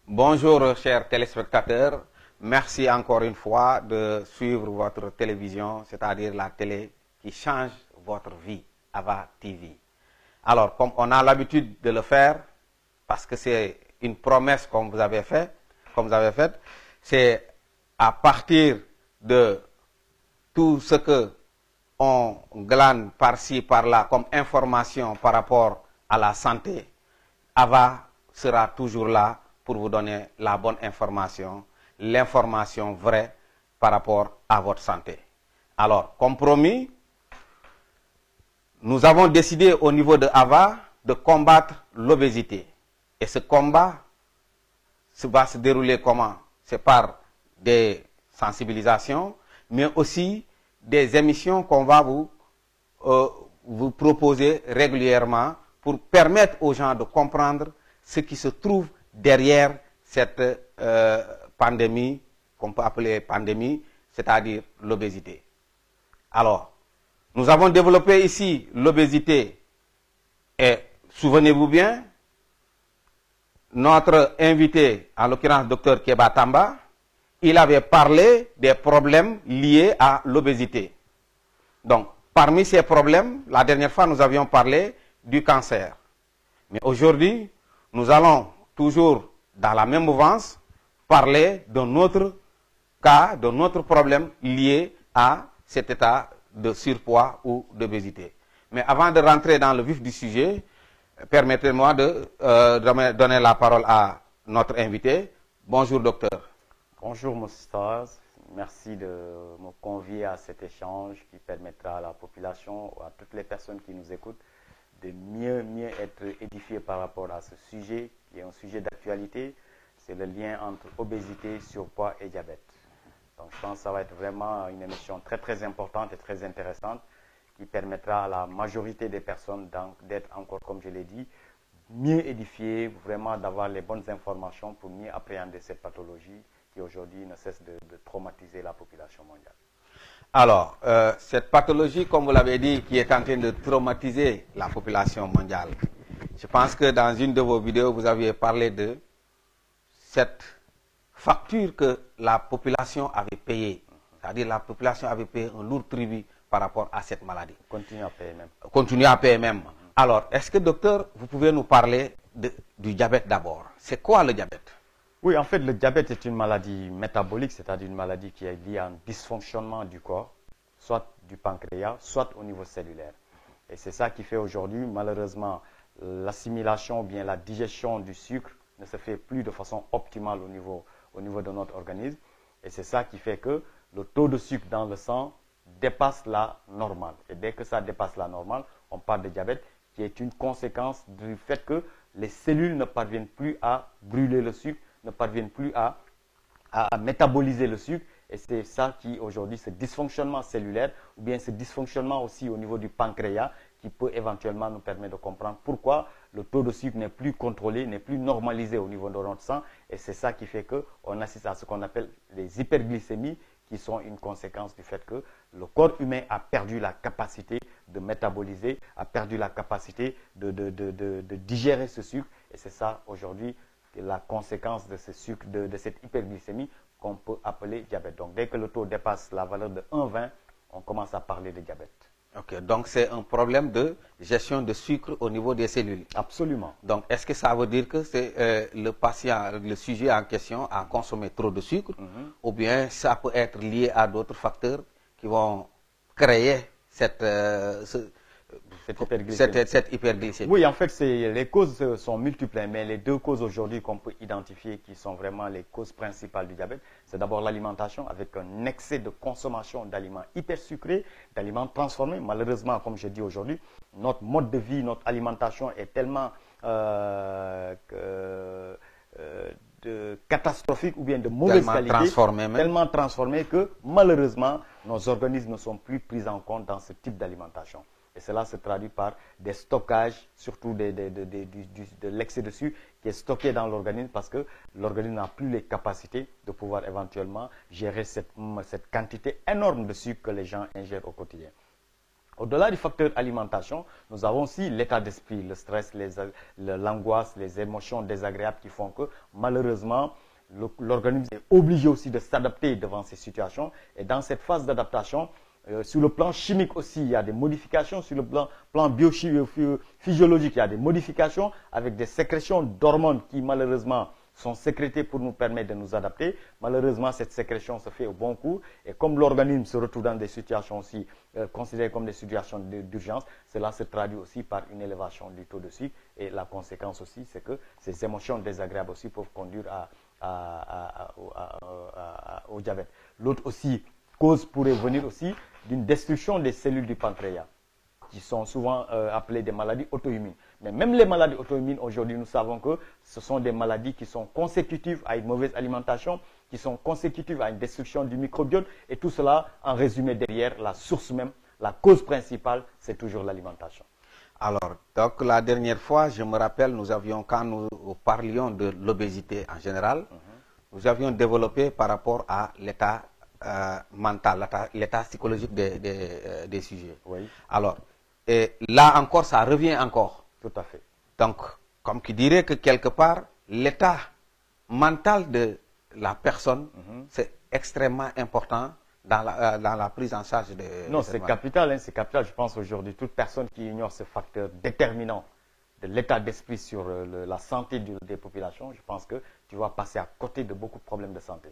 Bonjour chers téléspectateurs, merci encore une fois de suivre votre télévision, c'est-à-dire la télé qui change votre vie, Ava TV. Alors, comme on a l'habitude de le faire, parce que c'est une promesse comme vous avez faite, c'est à partir de tout ce que on glane par-ci, par-là comme information par rapport à la santé, Ava sera toujours là pour vous donner la bonne information, l'information vraie par rapport à votre santé. Alors, comme promis, nous avons décidé au niveau de Ava de combattre l'obésité. Et ce combat va se dérouler comment? C'est par des sensibilisations, mais aussi des émissions qu'on va vous proposer régulièrement pour permettre aux gens de comprendre ce qui se trouve derrière cette pandémie, qu'on peut appeler pandémie, c'est-à-dire l'obésité. Alors, nous avons développé ici l'obésité et souvenez-vous bien, notre invité, en l'occurrence Dr Keba Tamba, il avait parlé des problèmes liés à l'obésité. Donc, parmi ces problèmes, la dernière fois, nous avions parlé du cancer. Mais aujourd'hui, nous allons toujours dans la même mouvance parler d'un autre cas, d'un autre problème lié à cet état de surpoids ou d'obésité. Mais avant de rentrer dans le vif du sujet, permettez-moi de donner la parole à notre invité. Bonjour docteur. Bonjour Moustaz, merci de me convier à cet échange qui permettra à la population, à toutes les personnes qui nous écoutent, de mieux être édifiées par rapport à ce sujet, qui est un sujet d'actualité, c'est le lien entre obésité, surpoids et diabète. Donc je pense que ça va être vraiment une émission très très importante et très intéressante qui permettra à la majorité des personnes d'être encore, comme je l'ai dit, mieux édifiées, vraiment d'avoir les bonnes informations pour mieux appréhender cette pathologie qui aujourd'hui ne cesse de traumatiser la population mondiale. Alors, cette pathologie, comme vous l'avez dit, qui est en train de traumatiser la population mondiale, je pense que dans une de vos vidéos, vous aviez parlé de cette facture que la population avait payée. C'est-à-dire la population avait payé un lourd tribut par rapport à cette maladie. Continue à payer même. Continue à payer même. Alors, est-ce que docteur, vous pouvez nous parler du diabète d'abord? C'est quoi le diabète? Oui, en fait, le diabète est une maladie métabolique, c'est-à-dire une maladie qui est liée à un dysfonctionnement du corps, soit du pancréas, soit au niveau cellulaire. Et c'est ça qui fait aujourd'hui, malheureusement, l'assimilation ou bien la digestion du sucre ne se fait plus de façon optimale au niveau de notre organisme. Et c'est ça qui fait que le taux de sucre dans le sang dépasse la normale. Et dès que ça dépasse la normale, on parle de diabète, qui est une conséquence du fait que les cellules ne parviennent plus à brûler le sucre, ne parviennent plus à métaboliser le sucre. Et c'est ça qui, aujourd'hui, ce dysfonctionnement cellulaire, ou bien ce dysfonctionnement aussi au niveau du pancréas, qui peut éventuellement nous permettre de comprendre pourquoi le taux de sucre n'est plus contrôlé, n'est plus normalisé au niveau de notre sang. Et c'est ça qui fait qu'on assiste à ce qu'on appelle les hyperglycémies, qui sont une conséquence du fait que le corps humain a perdu la capacité de métaboliser, a perdu la capacité de digérer ce sucre. Et c'est ça, aujourd'hui, la conséquence de ce sucre, de cette hyperglycémie qu'on peut appeler diabète. Donc, dès que le taux dépasse la valeur de 1,20, on commence à parler de diabète. Ok, donc c'est un problème de gestion de sucre au niveau des cellules. Absolument. Donc, est-ce que ça veut dire que c'est le patient, le sujet en question a consommé trop de sucre, ou bien ça peut être lié à d'autres facteurs qui vont créer cette hyperglycémie? Oui, en fait, les causes sont multiples, mais les deux causes aujourd'hui qu'on peut identifier qui sont vraiment les causes principales du diabète, c'est d'abord l'alimentation avec un excès de consommation d'aliments hyper sucrés, d'aliments transformés. Malheureusement, comme je dis aujourd'hui, notre mode de vie, notre alimentation est tellement catastrophique ou bien de mauvaise qualité, tellement transformé que malheureusement, nos organismes ne sont plus pris en compte dans ce type d'alimentation. Et cela se traduit par des stockages, surtout de l'excès de sucre qui est stocké dans l'organisme parce que l'organisme n'a plus les capacités de pouvoir éventuellement gérer cette quantité énorme de sucre que les gens ingèrent au quotidien. Au-delà du facteur alimentation, nous avons aussi l'état d'esprit, le stress, l'angoisse, les émotions désagréables qui font que malheureusement, l'organisme est obligé aussi de s'adapter devant ces situations. Et dans cette phase d'adaptation, sur le plan chimique aussi, il y a des modifications. Sur le plan physiologique, il y a des modifications avec des sécrétions d'hormones qui malheureusement sont sécrétées pour nous permettre de nous adapter. Malheureusement, cette sécrétion se fait au bon cours. Et comme l'organisme se retrouve dans des situations aussi considérées comme des situations d'urgence, cela se traduit aussi par une élévation du taux de sucre. Et la conséquence aussi, c'est que ces émotions désagréables aussi peuvent conduire au diabète. L'autre aussi cause pourrait venir aussi d'une destruction des cellules du pancréas, qui sont souvent appelées des maladies auto-immunes. Mais même les maladies auto-immunes, aujourd'hui, nous savons que ce sont des maladies qui sont consécutives à une mauvaise alimentation, qui sont consécutives à une destruction du microbiote, et tout cela, en résumé, derrière la source même, la cause principale, c'est toujours l'alimentation. Alors, donc la dernière fois, je me rappelle, quand nous parlions de l'obésité en général, nous avions développé par rapport à l'état mental, l'état psychologique des sujets. Oui. Alors, et là encore, ça revient encore. Tout à fait. Donc, comme qui dirait que quelque part, l'état mental de la personne, c'est extrêmement important dans la prise en charge de... Non, c'est capital, c'est capital. Je pense aujourd'hui, toute personne qui ignore ce facteur déterminant de l'état d'esprit sur la santé des populations, je pense que tu vas passer à côté de beaucoup de problèmes de santé.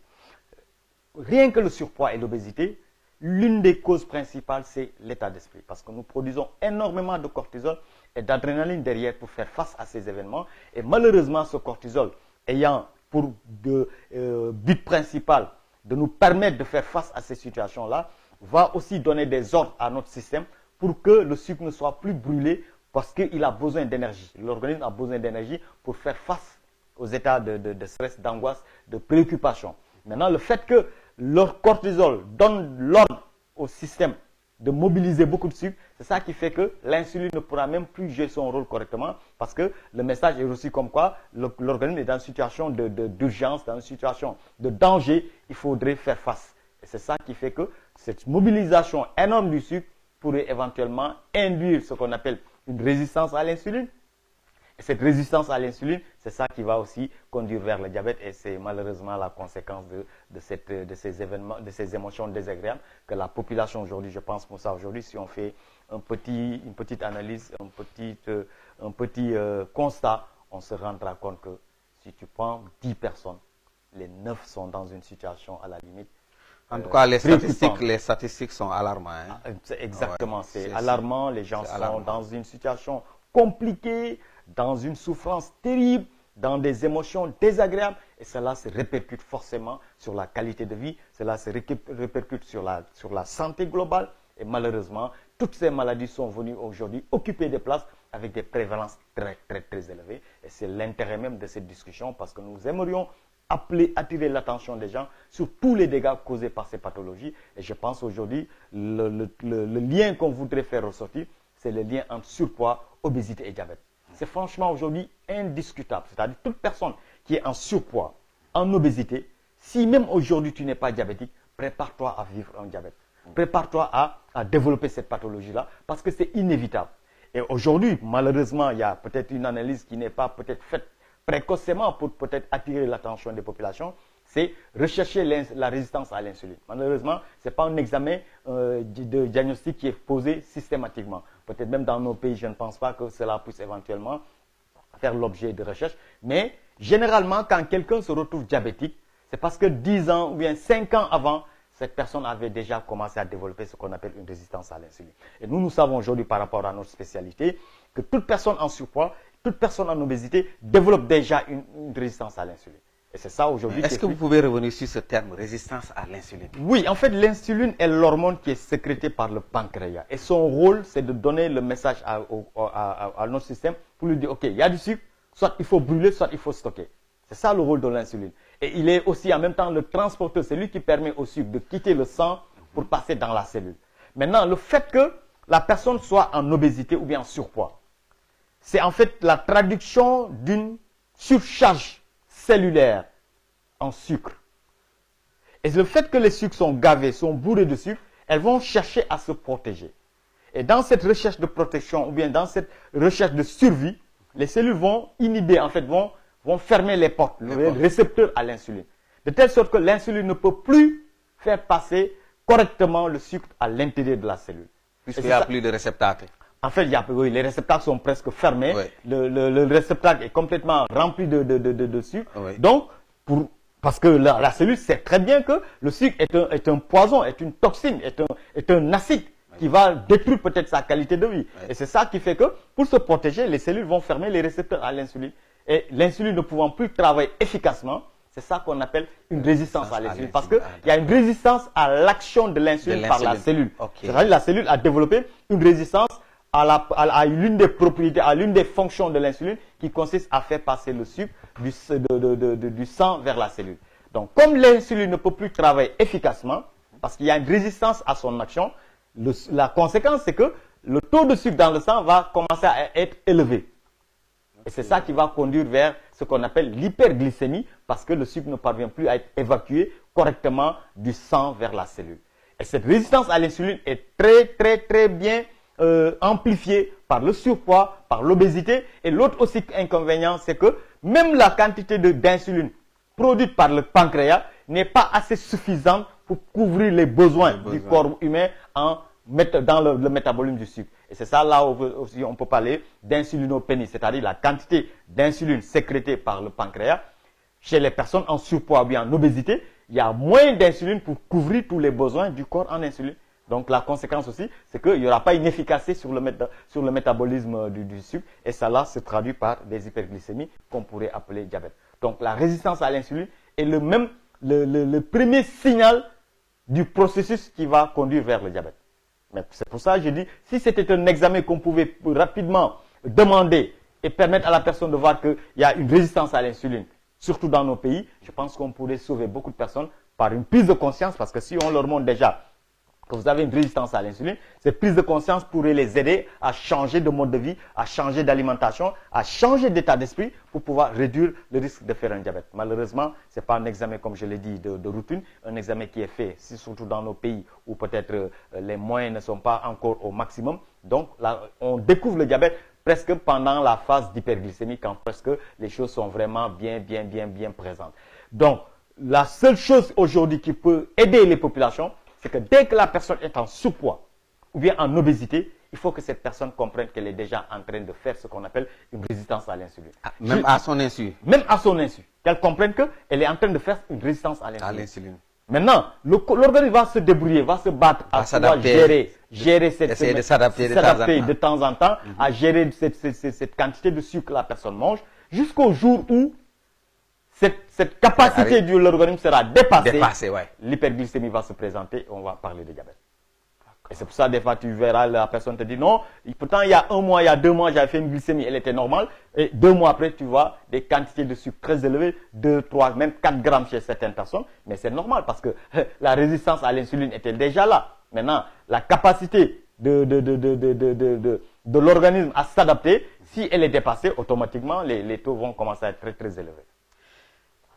Rien que le surpoids et l'obésité, l'une des causes principales, c'est l'état d'esprit. Parce que nous produisons énormément de cortisol et d'adrénaline derrière pour faire face à ces événements. Et malheureusement, ce cortisol ayant pour but principal de nous permettre de faire face à ces situations-là, va aussi donner des ordres à notre système pour que le sucre ne soit plus brûlé parce qu'il a besoin d'énergie. L'organisme a besoin d'énergie pour faire face aux états de stress, d'angoisse, de préoccupation. Maintenant, le fait que leur cortisol donne l'ordre au système de mobiliser beaucoup de sucre, c'est ça qui fait que l'insuline ne pourra même plus jouer son rôle correctement parce que le message est aussi comme quoi l'organisme est dans une situation d'urgence, dans une situation de danger, il faudrait faire face. Et c'est ça qui fait que cette mobilisation énorme du sucre pourrait éventuellement induire ce qu'on appelle une résistance à l'insuline. Et cette résistance à l'insuline, c'est ça qui va aussi conduire vers le diabète et c'est malheureusement la conséquence de ces événements, de ces émotions désagréables que la population aujourd'hui, je pense pour ça aujourd'hui, si on fait une petite analyse, un petit constat, on se rendra compte que si tu prends 10 personnes, les 9 sont dans une situation à la limite. En tout cas, les statistiques sont alarmantes. Hein? Exactement, c'est alarmant, les gens sont dans une situation compliquée, dans une souffrance terrible, dans des émotions désagréables, et cela se répercute forcément sur la qualité de vie, cela se répercute sur la santé globale, et malheureusement, toutes ces maladies sont venues aujourd'hui occuper des places avec des prévalences très, très, très élevées, et c'est l'intérêt même de cette discussion, parce que nous aimerions attirer l'attention des gens sur tous les dégâts causés par ces pathologies, et je pense aujourd'hui, le lien qu'on voudrait faire ressortir, c'est le lien entre surpoids, obésité et diabète. C'est franchement aujourd'hui indiscutable. C'est-à-dire toute personne qui est en surpoids, en obésité, si même aujourd'hui tu n'es pas diabétique, prépare-toi à vivre un diabète. Prépare-toi à développer cette pathologie-là parce que c'est inévitable. Et aujourd'hui, malheureusement, il y a peut-être une analyse qui n'est pas peut-être faite précocement pour peut-être attirer l'attention des populations, c'est rechercher la résistance à l'insuline. Malheureusement, ce n'est pas un examen de diagnostic qui est posé systématiquement. Peut-être même dans nos pays, je ne pense pas que cela puisse éventuellement faire l'objet de recherche. Mais généralement, quand quelqu'un se retrouve diabétique, c'est parce que 10 ans ou bien 5 ans avant, cette personne avait déjà commencé à développer ce qu'on appelle une résistance à l'insuline. Et nous savons aujourd'hui par rapport à notre spécialité que toute personne en surpoids, toute personne en obésité développe déjà une résistance à l'insuline. Et c'est ça aujourd'hui. Est-ce que vous pouvez revenir sur ce terme, résistance à l'insuline? Oui, en fait, l'insuline est l'hormone qui est sécrétée par le pancréas. Et son rôle, c'est de donner le message à notre système pour lui dire, OK, il y a du sucre, soit il faut brûler, soit il faut stocker. C'est ça le rôle de l'insuline. Et il est aussi en même temps le transporteur, c'est lui qui permet au sucre de quitter le sang pour passer dans la cellule. Maintenant, le fait que la personne soit en obésité ou bien en surpoids, c'est en fait la traduction d'une surcharge cellulaire en sucre. Et le fait que les sucres sont gavés, sont bourrés de sucre, elles vont chercher à se protéger. Et dans cette recherche de protection ou bien dans cette recherche de survie, les cellules vont inhiber, en fait, vont fermer les portes, les récepteurs à l'insuline. De telle sorte que l'insuline ne peut plus faire passer correctement le sucre à l'intérieur de la cellule. Puisqu'il n'y a plus de réceptacles. En fait, oui, les réceptacles sont presque fermés. Oui. Le réceptacle est complètement rempli de sucre. Oui. Donc, parce que la cellule sait très bien que le sucre est un poison, est une toxine, est un acide qui va détruire peut-être sa qualité de vie. Oui. Et c'est ça qui fait que, pour se protéger, les cellules vont fermer les récepteurs à l'insuline. Et l'insuline ne pouvant plus travailler efficacement, c'est ça qu'on appelle une résistance à l'insuline. Parce qu'il y a une résistance à l'action de l'insuline par la cellule. Okay. C'est-à-dire la cellule a développé une résistance à l'une des propriétés, à l'une des fonctions de l'insuline qui consiste à faire passer le sucre du sang vers la cellule. Donc, comme l'insuline ne peut plus travailler efficacement, parce qu'il y a une résistance à son action, la conséquence, c'est que le taux de sucre dans le sang va commencer à être élevé. Et c'est ça qui va conduire vers ce qu'on appelle l'hyperglycémie, parce que le sucre ne parvient plus à être évacué correctement du sang vers la cellule. Et cette résistance à l'insuline est très bien amplifiée par le surpoids, par l'obésité. Et l'autre aussi inconvénient, c'est que même la quantité d'insuline produite par le pancréas n'est pas assez suffisante pour couvrir les besoins du corps humain dans le métabolisme du sucre. Et c'est ça là où aussi on peut parler d'insulinopénie, c'est-à-dire la quantité d'insuline sécrétée par le pancréas. Chez les personnes en surpoids ou bien en obésité, il y a moins d'insuline pour couvrir tous les besoins du corps en insuline. Donc la conséquence aussi, c'est qu'il n'y aura pas une efficacité sur le métabolisme du sucre. Et ça là se traduit par des hyperglycémies qu'on pourrait appeler diabète. Donc la résistance à l'insuline est le premier signal du processus qui va conduire vers le diabète. Mais c'est pour ça que je dis, si c'était un examen qu'on pouvait rapidement demander et permettre à la personne de voir qu'il y a une résistance à l'insuline, surtout dans nos pays, je pense qu'on pourrait sauver beaucoup de personnes par une prise de conscience, parce que si on leur montre déjà que vous avez une résistance à l'insuline, cette prise de conscience pourrait les aider à changer de mode de vie, à changer d'alimentation, à changer d'état d'esprit pour pouvoir réduire le risque de faire un diabète. Malheureusement, ce n'est pas un examen, comme je l'ai dit, de routine, un examen qui est fait, surtout dans nos pays où peut-être les moyens ne sont pas encore au maximum. Donc, là, on découvre le diabète presque pendant la phase d'hyperglycémie, quand presque les choses sont vraiment bien présentes. Donc, la seule chose aujourd'hui qui peut aider les populations, c'est que dès que la personne est en surpoids ou bien en obésité, il faut que cette personne comprenne qu'elle est déjà en train de faire ce qu'on appelle une résistance à l'insuline. Même à son insu. Même à son insu. Qu'elle comprenne qu'elle est en train de faire une résistance à l'insuline. Maintenant, l'organisme va se débrouiller, va se battre à gérer cette s'adapter de temps en temps, à gérer cette quantité de sucre que la personne mange, jusqu'au jour où cette capacité de l'organisme sera dépassée, l'hyperglycémie va se présenter et on va parler de diabète. Et c'est pour ça, des fois, tu verras, la personne te dit non, pourtant, il y a 1 mois, il y a 2 mois, j'avais fait une glycémie, elle était normale. Et 2 mois après, tu vois des quantités de sucre très élevées, 2, 3, même 4 grammes chez certaines personnes. Mais c'est normal parce que la résistance à l'insuline était déjà là. Maintenant, la capacité de l'organisme à s'adapter, si elle est dépassée, automatiquement, les taux vont commencer à être très élevés.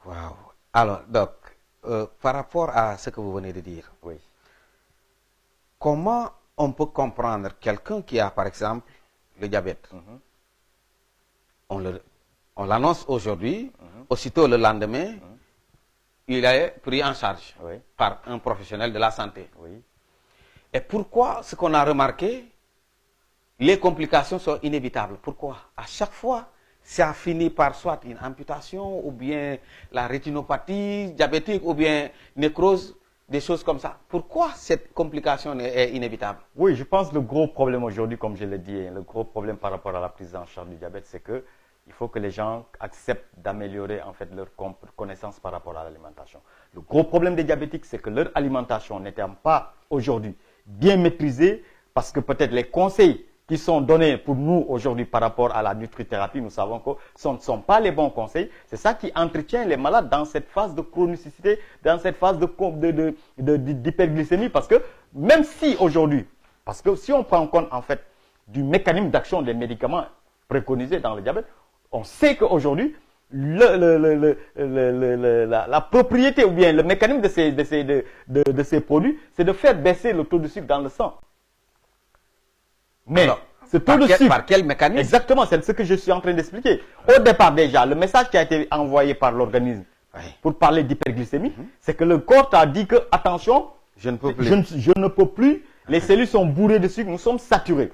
Wow. Alors, Doc, par rapport à ce que vous venez de dire, oui. Comment on peut comprendre quelqu'un qui a, par exemple, le diabète? On l'annonce aujourd'hui, aussitôt le lendemain, il est pris en charge par un professionnel de la santé. Oui. Et pourquoi, ce qu'on a remarqué, les complications sont inévitables? Pourquoi? À chaque fois, ça finit par soit une amputation, ou bien la rétinopathie diabétique, ou bien nécrose, des choses comme ça. Pourquoi cette complication est inévitable? Oui, je pense que le gros problème aujourd'hui, comme je l'ai dit, le gros problème par rapport à la prise en charge du diabète, c'est que il faut que les gens acceptent d'améliorer en fait leur connaissance par rapport à l'alimentation. Le gros problème des diabétiques, c'est que leur alimentation n'étant pas aujourd'hui bien maîtrisée, parce que peut-être les conseils qui sont donnés pour nous aujourd'hui par rapport à la nutrithérapie, nous savons que ce ne sont pas les bons conseils. C'est ça qui entretient les malades dans cette phase de chronicité, dans cette phase d'hyperglycémie. Parce que même si aujourd'hui, Parce que si on prend en compte, en fait, du mécanisme d'action des médicaments préconisés dans le diabète, on sait qu'aujourd'hui, la propriété ou bien le mécanisme de ces produits, c'est de faire baisser le taux de sucre dans le sang. Mais alors, ce taux de sucre, par quel mécanisme? Exactement, c'est ce que je suis en train d'expliquer. Au départ déjà, le message qui a été envoyé par l'organisme pour parler d'hyperglycémie, c'est que le corps t'a dit que, attention, je ne peux plus. Je ne peux plus, les cellules sont bourrées de sucre, nous sommes saturés.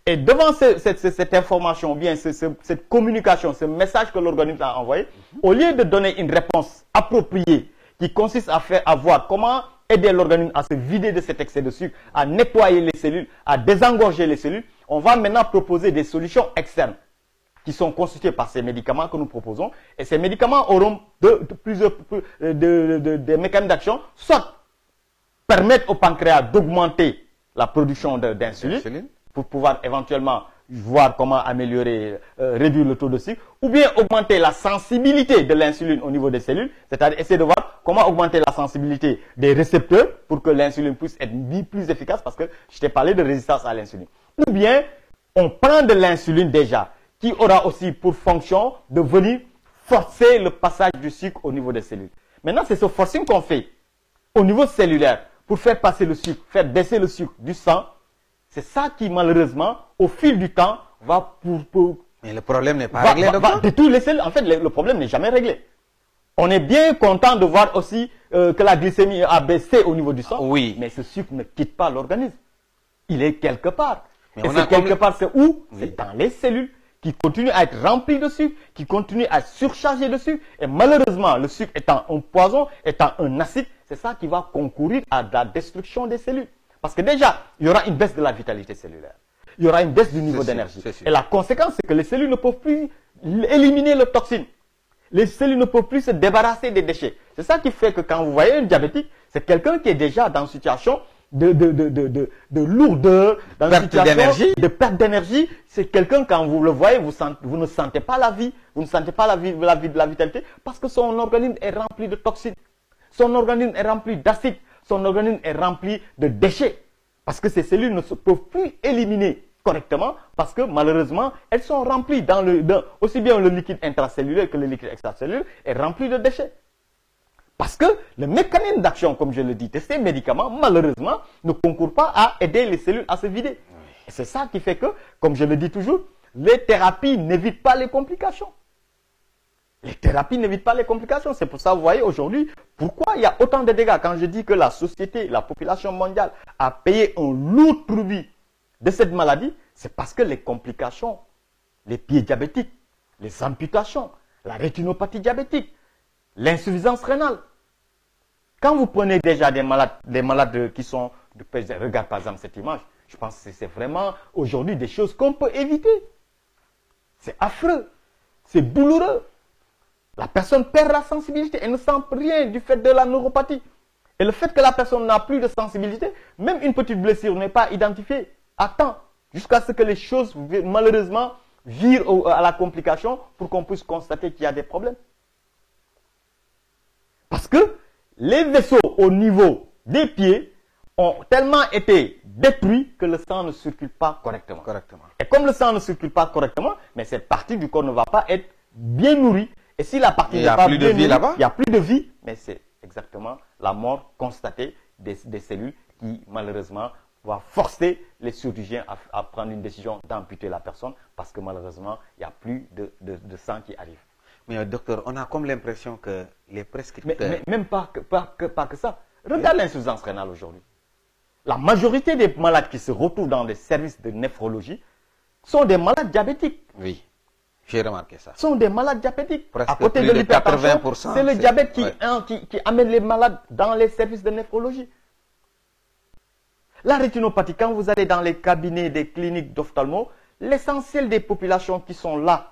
Et devant cette information, ou bien cette communication, ce message que l'organisme a envoyé, au lieu de donner une réponse appropriée qui consiste à voir comment aider l'organisme à se vider de cet excès de sucre, à nettoyer les cellules, à désengorger les cellules, on va maintenant proposer des solutions externes qui sont constituées par ces médicaments que nous proposons. Et ces médicaments auront des mécanismes d'action, soit permettre au pancréas d'augmenter la production d'insuline, pour pouvoir éventuellement voir comment améliorer, réduire le taux de sucre, ou bien augmenter la sensibilité de l'insuline au niveau des cellules, c'est-à-dire essayer de voir comment augmenter la sensibilité des récepteurs pour que l'insuline puisse être plus efficace, parce que je t'ai parlé de résistance à l'insuline. Ou bien, on prend de l'insuline déjà, qui aura aussi pour fonction de venir forcer le passage du sucre au niveau des cellules. Maintenant, c'est ce forcing qu'on fait au niveau cellulaire pour faire passer le sucre, faire baisser le sucre du sang. C'est ça qui, malheureusement, au fil du temps, va Mais le problème n'est pas réglé, de tous les cellules. En fait, le problème n'est jamais réglé. On est bien content de voir aussi que la glycémie a baissé au niveau du sang. Oui. Mais ce sucre ne quitte pas l'organisme. Il est quelque part. Mais et c'est quelque part, c'est où? C'est dans les cellules qui continuent à être remplies de sucre, qui continuent à surcharger de sucre. Et malheureusement, le sucre étant un poison, étant un acide, c'est ça qui va concourir à la destruction des cellules. Parce que déjà, il y aura une baisse de la vitalité cellulaire. Il y aura une baisse du niveau d'énergie. Et la conséquence, c'est que les cellules ne peuvent plus éliminer les toxines. Les cellules ne peuvent plus se débarrasser des déchets. C'est ça qui fait que quand vous voyez un diabétique, c'est quelqu'un qui est déjà dans une situation de lourdeur, dans une situation de perte d'énergie. C'est quelqu'un, quand vous le voyez, vous ne sentez pas la vie, vous ne sentez pas la vitalité, parce que son organisme est rempli de toxines. Son organisme est rempli d'acide. Son organisme est rempli de déchets. Parce que ces cellules ne se peuvent plus éliminer correctement, parce que malheureusement, elles sont remplies aussi bien le liquide intracellulaire que le liquide extracellulaire est rempli de déchets. Parce que le mécanisme d'action, comme je le dis, de ces médicaments, malheureusement, ne concourt pas à aider les cellules à se vider. Et c'est ça qui fait que, comme je le dis toujours, les thérapies n'évitent pas les complications. Les thérapies n'évitent pas les complications. C'est pour ça, vous voyez, aujourd'hui, pourquoi il y a autant de dégâts. Quand je dis que la société, la population mondiale a payé un lourd tribut de cette maladie, c'est parce que les complications, les pieds diabétiques, les amputations, la rétinopathie diabétique, l'insuffisance rénale. Quand vous prenez déjà des malades qui sont... Regarde par exemple cette image. Je pense que c'est vraiment aujourd'hui des choses qu'on peut éviter. C'est affreux. C'est douloureux. La personne perd la sensibilité, elle ne sent rien du fait de la neuropathie. Et le fait que la personne n'a plus de sensibilité, même une petite blessure n'est pas identifiée à temps, jusqu'à ce que les choses, malheureusement, virent à la complication pour qu'on puisse constater qu'il y a des problèmes. Parce que les vaisseaux au niveau des pieds ont tellement été détruits que le sang ne circule pas correctement. Et comme le sang ne circule pas correctement, mais cette partie du corps ne va pas être bien nourrie. Et si la partie n'est pas bien nourrie, il n'y a plus de vie, mais c'est exactement la mort constatée des cellules qui, malheureusement, va forcer les chirurgiens à prendre une décision d'amputer la personne parce que, malheureusement, il n'y a plus de sang qui arrive. Mais docteur, on a comme l'impression que les prescripteurs... Mais même pas que ça. Regarde l'insuffisance rénale aujourd'hui. La majorité des malades qui se retrouvent dans les services de néphrologie sont des malades diabétiques. Oui, j'ai remarqué ça. Sont des malades diabétiques. Presque à côté de l'hypertension, c'est le diabète ouais. qui amène les malades dans les services de néphrologie. La rétinopathie, quand vous allez dans les cabinets des cliniques d'ophtalmo, l'essentiel des populations qui sont là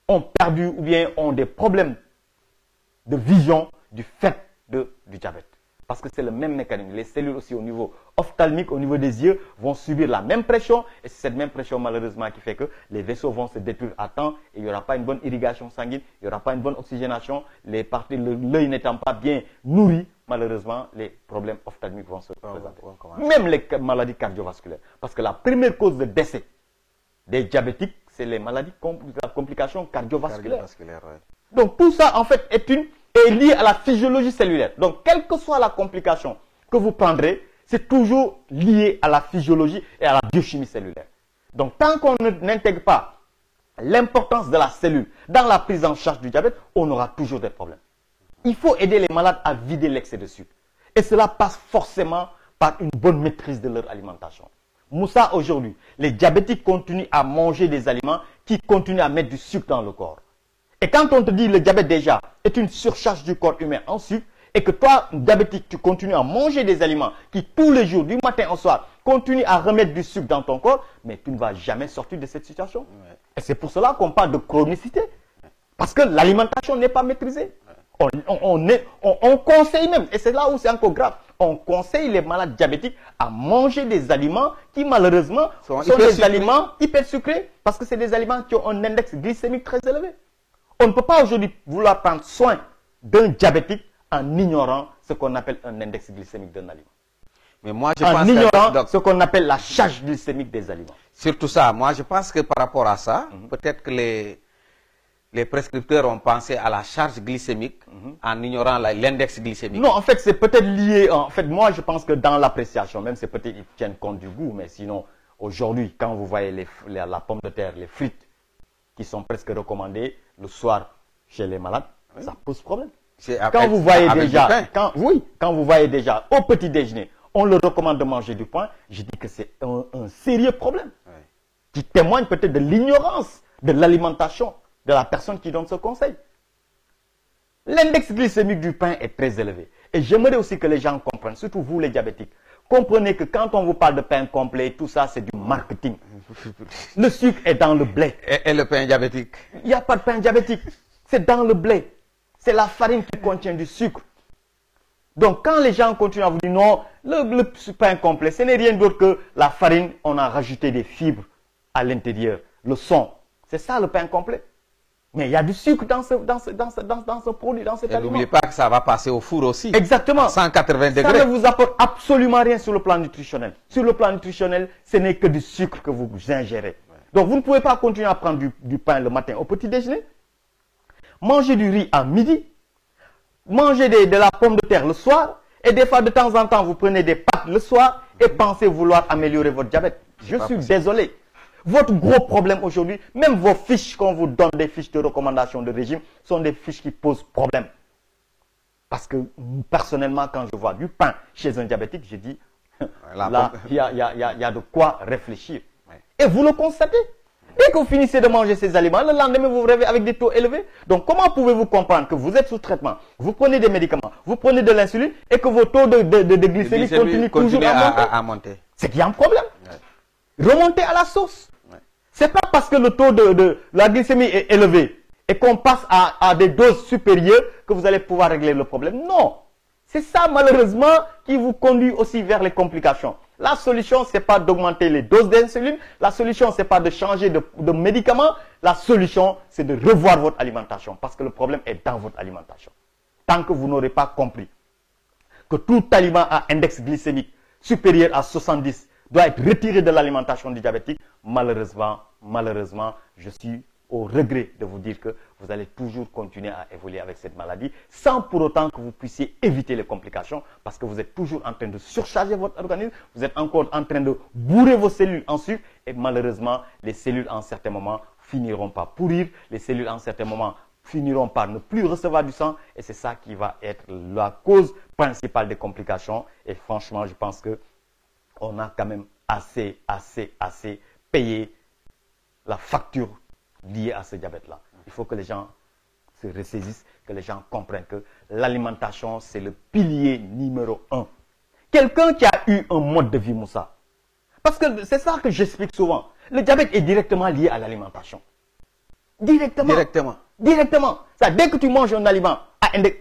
ont perdu ou bien ont des problèmes de vision du fait du diabète. Parce que c'est le même mécanisme. Les cellules aussi au niveau ophtalmique, au niveau des yeux, vont subir la même pression. Et c'est cette même pression malheureusement qui fait que les vaisseaux vont se détruire à temps. Et il n'y aura pas une bonne irrigation sanguine, il n'y aura pas une bonne oxygénation. L'œil n'étant pas bien nourri, malheureusement, les problèmes ophtalmiques vont se présenter. Même les maladies cardiovasculaires. Parce que la première cause de décès des diabétiques, c'est les maladies, la complication cardiovasculaire. Ouais. Donc tout ça, en fait, est lié à la physiologie cellulaire. Donc, quelle que soit la complication que vous prendrez, c'est toujours lié à la physiologie et à la biochimie cellulaire. Donc, tant qu'on n'intègre pas l'importance de la cellule dans la prise en charge du diabète, on aura toujours des problèmes. Il faut aider les malades à vider l'excès de sucre. Et cela passe forcément par une bonne maîtrise de leur alimentation. Moussa, aujourd'hui, les diabétiques continuent à manger des aliments qui continuent à mettre du sucre dans le corps. Et quand on te dit le diabète déjà est une surcharge du corps humain en sucre, et que toi, diabétique, tu continues à manger des aliments qui tous les jours, du matin au soir, continuent à remettre du sucre dans ton corps, mais tu ne vas jamais sortir de cette situation. Ouais. Et c'est pour cela qu'on parle de chronicité. Parce que l'alimentation n'est pas maîtrisée. On conseille même, et c'est là où c'est encore grave, on conseille les malades diabétiques à manger des aliments qui malheureusement sont des aliments hyper sucrés, parce que c'est des aliments qui ont un index glycémique très élevé. On ne peut pas aujourd'hui vouloir prendre soin d'un diabétique en ignorant ce qu'on appelle un index glycémique d'un aliment. Mais moi, je en pense ignorant ce qu'on appelle la charge glycémique des aliments. Surtout ça, moi je pense que par rapport à ça, peut-être que les prescripteurs ont pensé à la charge glycémique en ignorant l'index glycémique. Non, en fait, c'est peut-être lié. En fait, moi, je pense que dans l'appréciation, même c'est peut-être qu'ils tiennent compte du goût, mais sinon, aujourd'hui, quand vous voyez la pomme de terre, les frites, qui sont presque recommandées le soir chez les malades, ça pose problème. Quand vous voyez déjà, quand vous voyez déjà au petit déjeuner, on leur recommande de manger du pain, je dis que c'est un sérieux problème qui témoigne peut-être de l'ignorance de l'alimentation de la personne qui donne ce conseil. L'index glycémique du pain est très élevé. Et j'aimerais aussi que les gens comprennent, surtout vous les diabétiques, comprenez que quand on vous parle de pain complet, tout ça c'est du marketing. Le sucre est dans le blé. Et le pain diabétique? Il n'y a pas de pain diabétique. C'est dans le blé. C'est la farine qui contient du sucre. Donc quand les gens continuent à vous dire non, le pain complet, ce n'est rien d'autre que la farine, on a rajouté des fibres à l'intérieur, le son. C'est ça le pain complet. Mais il y a du sucre dans ce produit, dans cet aliment. N'oubliez pas que ça va passer au four aussi. Exactement. À 180 degrés. Ça ne vous apporte absolument rien sur le plan nutritionnel. Sur le plan nutritionnel, ce n'est que du sucre que vous ingérez. Donc vous ne pouvez pas continuer à prendre du pain le matin au petit déjeuner. Manger du riz à midi. Manger de la pomme de terre le soir. Et des fois, de temps en temps, vous prenez des pâtes le soir et pensez vouloir améliorer votre diabète. Je suis désolé. Votre gros problème aujourd'hui, même vos fiches qu'on vous donne, des fiches de recommandation de régime, sont des fiches qui posent problème. Parce que personnellement, quand je vois du pain chez un diabétique, je dis, là, il y a de quoi réfléchir. Et vous le constatez. Dès que vous finissez de manger ces aliments, le lendemain, vous vous réveillez avec des taux élevés. Donc, comment pouvez-vous comprendre que vous êtes sous traitement, vous prenez des médicaments, vous prenez de l'insuline et que vos taux de glycémie continuent toujours à monter? C'est qu'il y a un problème. Remontez à la source. C'est pas parce que le taux de la glycémie est élevé et qu'on passe à des doses supérieures que vous allez pouvoir régler le problème. Non. C'est ça, malheureusement, qui vous conduit aussi vers les complications. La solution, c'est pas d'augmenter les doses d'insuline. La solution, c'est pas de changer de médicaments. La solution, c'est de revoir votre alimentation. Parce que le problème est dans votre alimentation. Tant que vous n'aurez pas compris que tout aliment à index glycémique supérieur à 70 doit être retiré de l'alimentation du diabétique, malheureusement, je suis au regret de vous dire que vous allez toujours continuer à évoluer avec cette maladie sans pour autant que vous puissiez éviter les complications parce que vous êtes toujours en train de surcharger votre organisme, vous êtes encore en train de bourrer vos cellules en sucre et malheureusement, les cellules en certains moments finiront par pourrir, les cellules en certains moments finiront par ne plus recevoir du sang et c'est ça qui va être la cause principale des complications et franchement, je pense que on a quand même assez payé la facture liée à ce diabète-là. Il faut que les gens se ressaisissent, que les gens comprennent que l'alimentation, c'est le pilier numéro 1. Quelqu'un qui a eu un mode de vie, Moussa, parce que c'est ça que j'explique souvent, le diabète est directement lié à l'alimentation. Directement. Ça, dès que tu manges un aliment,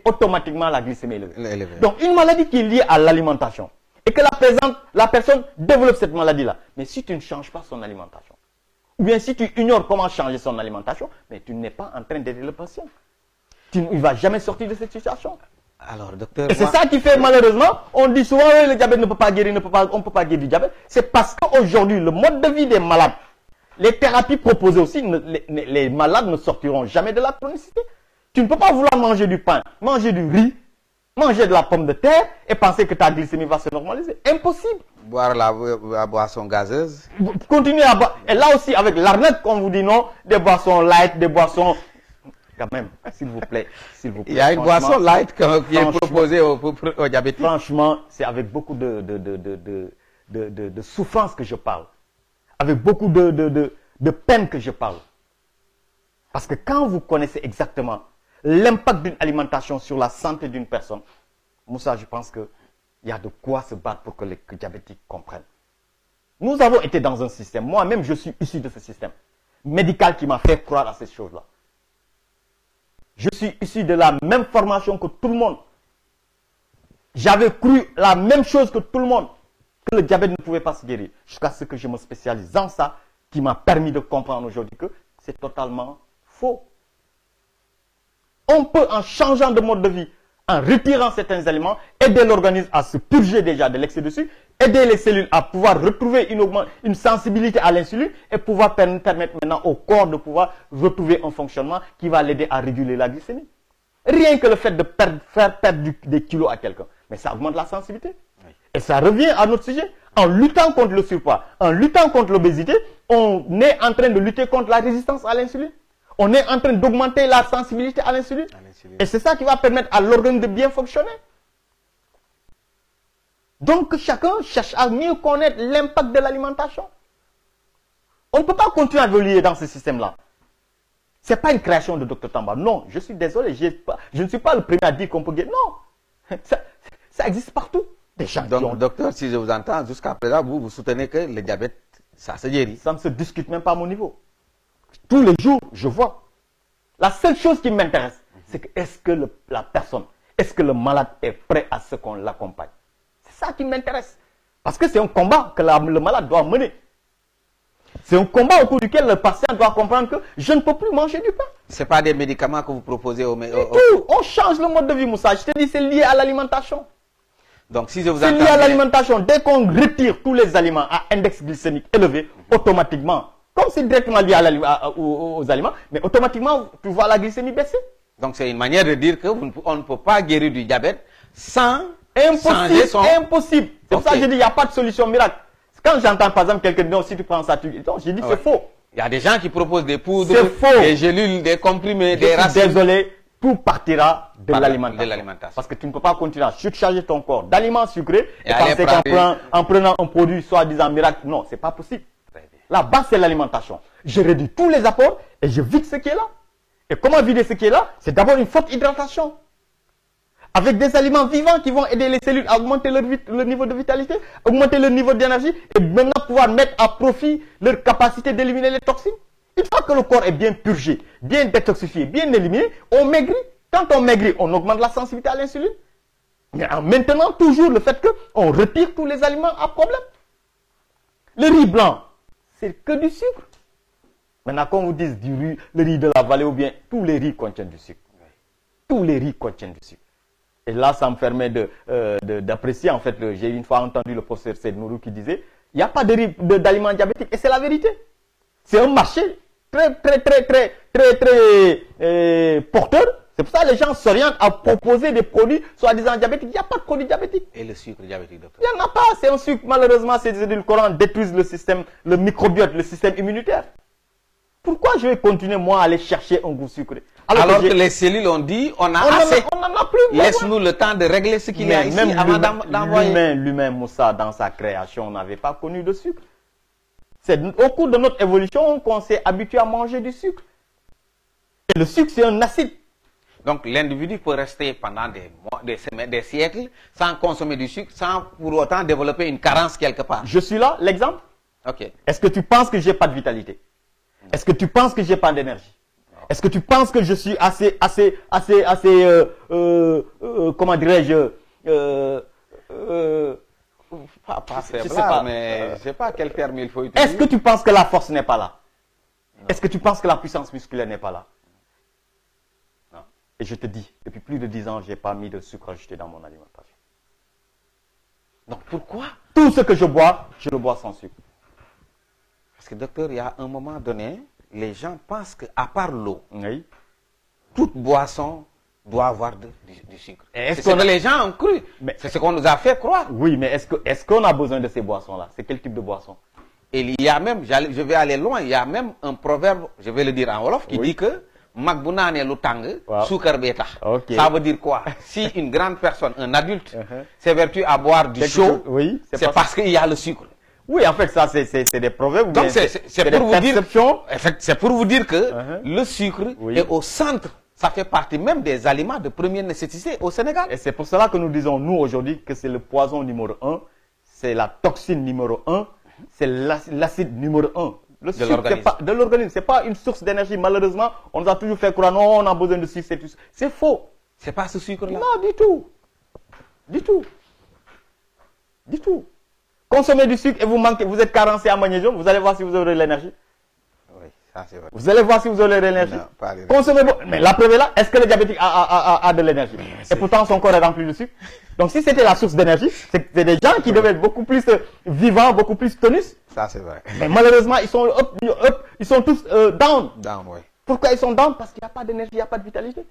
automatiquement la glycémie est élevée. Donc une maladie qui est liée à l'alimentation, et que la personne développe cette maladie-là. Mais si tu ne changes pas son alimentation, ou bien si tu ignores comment changer son alimentation, mais tu n'es pas en train d'aider le patient. Il ne va jamais sortir de cette situation. Alors, docteur, Et c'est ça qui fait malheureusement, on dit souvent le diabète ne peut pas guérir, on ne peut pas guérir du diabète. C'est parce qu'aujourd'hui, le mode de vie des malades, les thérapies proposées aussi, les malades ne sortiront jamais de la chronicité. Tu ne peux pas vouloir manger du pain, manger du riz, manger de la pomme de terre et penser que ta glycémie va se normaliser. Impossible. Boire la boisson gazeuse. Continuez à boire. Et là aussi, avec l'arnaque, qu'on vous dit non, des boissons light, des boissons... Quand même, s'il vous plaît, s'il vous plaît. Il y a une boisson light qui est proposée aux diabétiques. Franchement, c'est avec beaucoup de souffrance que je parle. Avec beaucoup de peine que je parle. Parce que quand vous connaissez exactement l'impact d'une alimentation sur la santé d'une personne, Moussa, je pense qu'il y a de quoi se battre pour que les diabétiques comprennent. Nous avons été dans un système, moi-même je suis issu de ce système médical qui m'a fait croire à ces choses-là. Je suis issu de la même formation que tout le monde. J'avais cru la même chose que tout le monde, que le diabète ne pouvait pas se guérir. Jusqu'à ce que je me spécialise dans ça, qui m'a permis de comprendre aujourd'hui que c'est totalement faux. On peut, en changeant de mode de vie, en retirant certains aliments, aider l'organisme à se purger déjà de l'excès de sucre, aider les cellules à pouvoir retrouver une sensibilité à l'insuline et pouvoir permettre maintenant au corps de pouvoir retrouver un fonctionnement qui va l'aider à réguler la glycémie. Rien que le fait de faire perdre des kilos à quelqu'un, mais ça augmente la sensibilité. Oui. Et ça revient à notre sujet. En luttant contre le surpoids, en luttant contre l'obésité, on est en train de lutter contre la résistance à l'insuline. On est en train d'augmenter la sensibilité à l'insuline. Et c'est ça qui va permettre à l'organe de bien fonctionner. Donc chacun cherche à mieux connaître l'impact de l'alimentation. On ne peut pas continuer à évoluer dans ce système-là. Ce n'est pas une création de Dr Tamba. Non, je suis désolé, je ne suis pas le premier à dire qu'on peut guérir. Non, ça existe partout. Donc, docteur, si je vous entends, jusqu'à présent, vous soutenez que le diabète, ça se guérit. Ça ne se discute même pas à mon niveau. Tous les jours, je vois. La seule chose qui m'intéresse, c'est que est-ce que la personne, est-ce que le malade est prêt à ce qu'on l'accompagne? C'est ça qui m'intéresse. Parce que c'est un combat que le malade doit mener. C'est un combat au cours duquel le patient doit comprendre que je ne peux plus manger du pain. Ce n'est pas des médicaments que vous proposez aux On change le mode de vie, Moussa. Je te dis, c'est lié à l'alimentation. Donc, si je vous entends, c'est lié à l'alimentation. Dès qu'on retire tous les aliments à index glycémique élevé, automatiquement, comme c'est directement lié aux aliments, mais automatiquement, tu vois la glycémie baisser. Donc, c'est une manière de dire qu'on ne peut pas guérir du diabète sans changer son... Impossible. C'est pour ça que je dis, il n'y a pas de solution miracle. Quand j'entends par exemple quelqu'un dire, si tu prends ça, j'ai dit, c'est faux. Il y a des gens qui proposent des poudres, faux. Des gélules, des comprimés, des racines. Désolé, tout partira de l'alimentation. Parce que tu ne peux pas continuer à surcharger ton corps d'aliments sucrés et penser qu'en prenant un produit soi-disant miracle. Non, c'est pas possible. La base, c'est l'alimentation. Je réduis tous les apports et je vide ce qui est là. Et comment vider ce qui est là? C'est d'abord une forte hydratation. Avec des aliments vivants qui vont aider les cellules à augmenter leur niveau de vitalité, augmenter leur niveau d'énergie et maintenant pouvoir mettre à profit leur capacité d'éliminer les toxines. Une fois que le corps est bien purgé, bien détoxifié, bien éliminé, on maigrit. Quand on maigrit, on augmente la sensibilité à l'insuline. Mais en maintenant toujours le fait qu'on retire tous les aliments à problème. Le riz blanc, c'est que du sucre. Maintenant, qu'on vous dise le riz de la vallée ou bien tous les riz contiennent du sucre. Tous les riz contiennent du sucre. Et là, ça me permet d'apprécier, en fait, j'ai une fois entendu le professeur Seyd Nourou qui disait, il n'y a pas d'aliments diabétiques. Et c'est la vérité. C'est un marché très porteur. C'est pour ça que les gens s'orientent à proposer des produits soi-disant diabétiques. Il n'y a pas de produits diabétiques. Et le sucre diabétique, docteur? Il n'y en a pas. C'est un sucre. Malheureusement, ces édulcorants détruisent le système, le microbiote, le système immunitaire. Pourquoi je vais continuer, moi, à aller chercher un goût sucré? Alors que les cellules ont dit, on a assez. On n'en a plus. Laisse-nous le temps de régler ce qu'il y a ici avant d'envoyer. L'humain, Moussa, dans sa création, n'avait pas connu de sucre. C'est au cours de notre évolution qu'on s'est habitué à manger du sucre. Et le sucre, c'est un acide. Donc l'individu peut rester pendant des siècles sans consommer du sucre, sans pour autant développer une carence quelque part. Je suis là, l'exemple. Ok. Est-ce que tu penses que j'ai pas de vitalité? Est-ce que tu penses que j'ai pas d'énergie? Est-ce que tu penses que je suis comment dirais-je, pas faible, mais je sais pas quel terme il faut utiliser. Est-ce que tu penses que la force n'est pas là? Est-ce que tu penses que la puissance musculaire n'est pas là? Non. Et je te dis, depuis plus de 10 ans, je n'ai pas mis de sucre ajouté dans mon alimentation. Donc pourquoi? Tout ce que je le bois sans sucre. Parce que docteur, il y a un moment donné, les gens pensent qu'à part l'eau, Oui. toute boisson doit avoir du sucre. Est-ce C'est ce que les gens ont cru. C'est ce qu'on nous a fait croire. Oui, mais est-ce qu'on a besoin de ces boissons-là? C'est quel type de boisson? Et il y a même, je vais aller loin, il y a même un proverbe, je vais le dire en wolof, qui dit que mag bu naanee lu tàng, suukar bee tax. Ça veut dire quoi? Si une grande personne, un adulte, s'évertue à boire du chaud, c'est parce qu'il y a le sucre. Oui, en fait, ça, c'est des proverbes. Donc, c'est pour vous dire que le sucre est au centre. Ça fait partie même des aliments de première nécessité au Sénégal. Et c'est pour cela que nous disons, nous, aujourd'hui, que c'est le poison numéro 1, c'est la toxine numéro 1, c'est l'acide numéro 1. Le sucre, de l'organisme. Ce n'est pas une source d'énergie. Malheureusement, on nous a toujours fait croire, non, on a besoin de sucre. C'est faux. C'est pas ce sucre-là? Non, du tout. Du tout. Du tout. Consommez du sucre et vous êtes carencé en magnésium, vous allez voir si vous aurez de l'énergie. Oui, ça c'est vrai. Vous allez voir si vous aurez de l'énergie. Consommez, mais la preuve est là, est-ce que le diabétique a de l'énergie? Et pourtant son corps est rempli de sucre. Donc si c'était la source d'énergie, c'est des gens qui devaient être beaucoup plus vivants, beaucoup plus tonus. Ça c'est vrai. Mais malheureusement, ils sont ils sont tous down. Down, oui. Pourquoi ils sont down? Parce qu'il n'y a pas d'énergie, il n'y a pas de vitalité.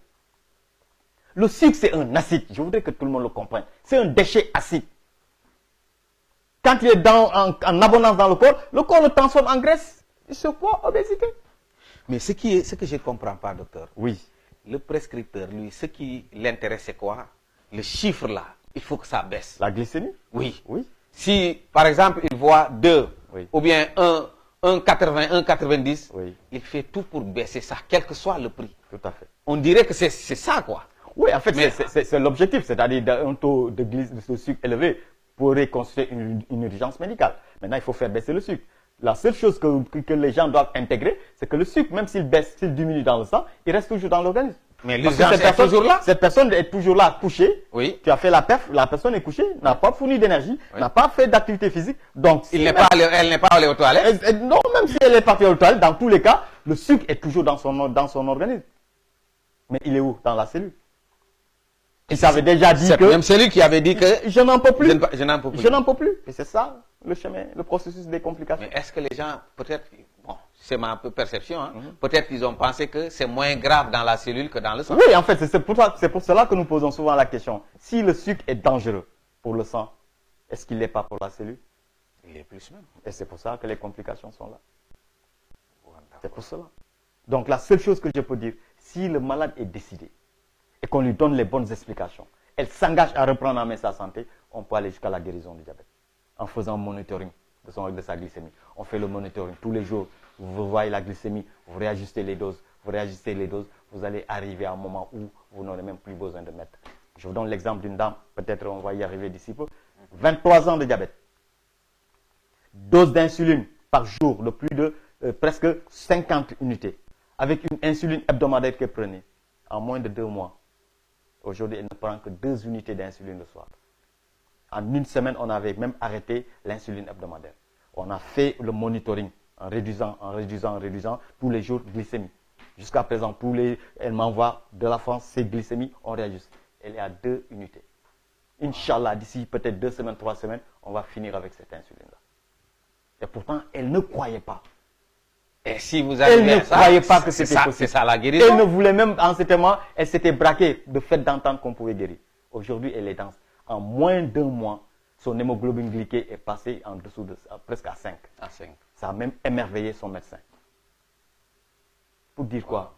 Le sucre, c'est un acide. Je voudrais que tout le monde le comprenne. C'est un déchet acide. Quand il est en abondance dans le corps le transforme en graisse, surpoids, obésité. Mais ce que je ne comprends pas, docteur. Oui. Le prescripteur, lui, ce qui l'intéresse, c'est quoi? Le chiffre là, il faut que ça baisse. La glycémie? Oui. Oui. Si, par exemple, il voit 2, ou bien 1,80, 1,90, il fait tout pour baisser ça, quel que soit le prix. Tout à fait. On dirait que c'est ça, quoi. Oui, en fait, c'est l'objectif, c'est-à-dire un taux de sucre élevé pourrait constituer une urgence médicale. Maintenant, il faut faire baisser le sucre. La seule chose que les gens doivent intégrer, c'est que le sucre, même s'il baisse, s'il diminue dans le sang, il reste toujours dans l'organisme. Mais l'urgence est toujours là. Cette personne est toujours là, couchée. Oui. Tu as fait la perf, la personne est couchée, n'a pas fourni d'énergie, n'a pas fait d'activité physique. Donc, elle n'est pas allée aux toilettes. Non, même si elle est partie aux toilettes, dans tous les cas, le sucre est toujours dans son organisme. Mais il est où? Dans la cellule. Il s'avait déjà dit que... C'est même celui qui avait dit que... Je n'en peux plus. Je n'en peux plus. Je n'en peux plus. Et c'est ça, le chemin, le processus des complications. Mais est-ce que les gens, peut-être, bon, c'est ma perception, hein, peut-être qu'ils ont pensé que c'est moins grave dans la cellule que dans le sang. Oui, en fait, c'est pour cela que nous posons souvent la question. Si le sucre est dangereux pour le sang, est-ce qu'il n'est pas pour la cellule? Il est plus même. Et c'est pour ça que les complications sont là. C'est pour cela. Donc la seule chose que je peux dire, si le malade est décidé, et qu'on lui donne les bonnes explications, elle s'engage à reprendre en main sa santé, on peut aller jusqu'à la guérison du diabète. En faisant un monitoring de sa glycémie. On fait le monitoring tous les jours. Vous voyez la glycémie, vous réajustez les doses, vous allez arriver à un moment où vous n'aurez même plus besoin de mettre. Je vous donne l'exemple d'une dame, peut-être on va y arriver d'ici peu. 23 ans de diabète. Dose d'insuline par jour de plus de presque 50 unités. Avec une insuline hebdomadaire qu'elle prenait en moins de 2 mois. Aujourd'hui, elle ne prend que 2 unités d'insuline le soir. En une semaine, on avait même arrêté l'insuline hebdomadaire. On a fait le monitoring en réduisant tous les jours glycémie. Jusqu'à présent, elle m'envoie de la France ses glycémies, on réajuste. Elle est à 2 unités. Inch'Allah, d'ici peut-être 2 semaines, 3 semaines, on va finir avec cette insuline-là. Et pourtant, elle ne croyait pas. Et si vous avez elle ne croyait pas que c'était possible. C'est ça la guérison. Elle ne voulait même, en ce moment, elle s'était braquée de fait d'entendre qu'on pouvait guérir. Aujourd'hui, elle est dans. En moins d'1 mois, son hémoglobine glyquée est passée en dessous de presque à 5. À 5. Ça a même émerveillé son médecin. Pour dire quoi?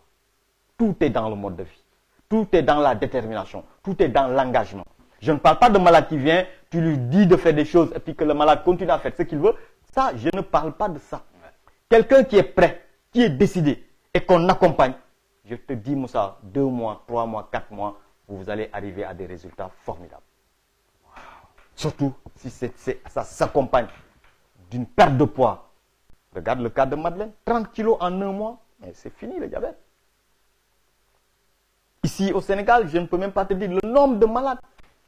Tout est dans le mode de vie. Tout est dans la détermination. Tout est dans l'engagement. Je ne parle pas de malade qui vient, tu lui dis de faire des choses et puis que le malade continue à faire ce qu'il veut. Ça, je ne parle pas de ça. Quelqu'un qui est prêt, qui est décidé et qu'on accompagne, je te dis, Moussa, 2 mois, 3 mois, 4 mois, vous allez arriver à des résultats formidables. Wow. Surtout si ça s'accompagne d'une perte de poids. Regarde le cas de Madeleine, 30 kilos en 1 mois, mais c'est fini le diabète. Ici au Sénégal, je ne peux même pas te dire le nombre de malades,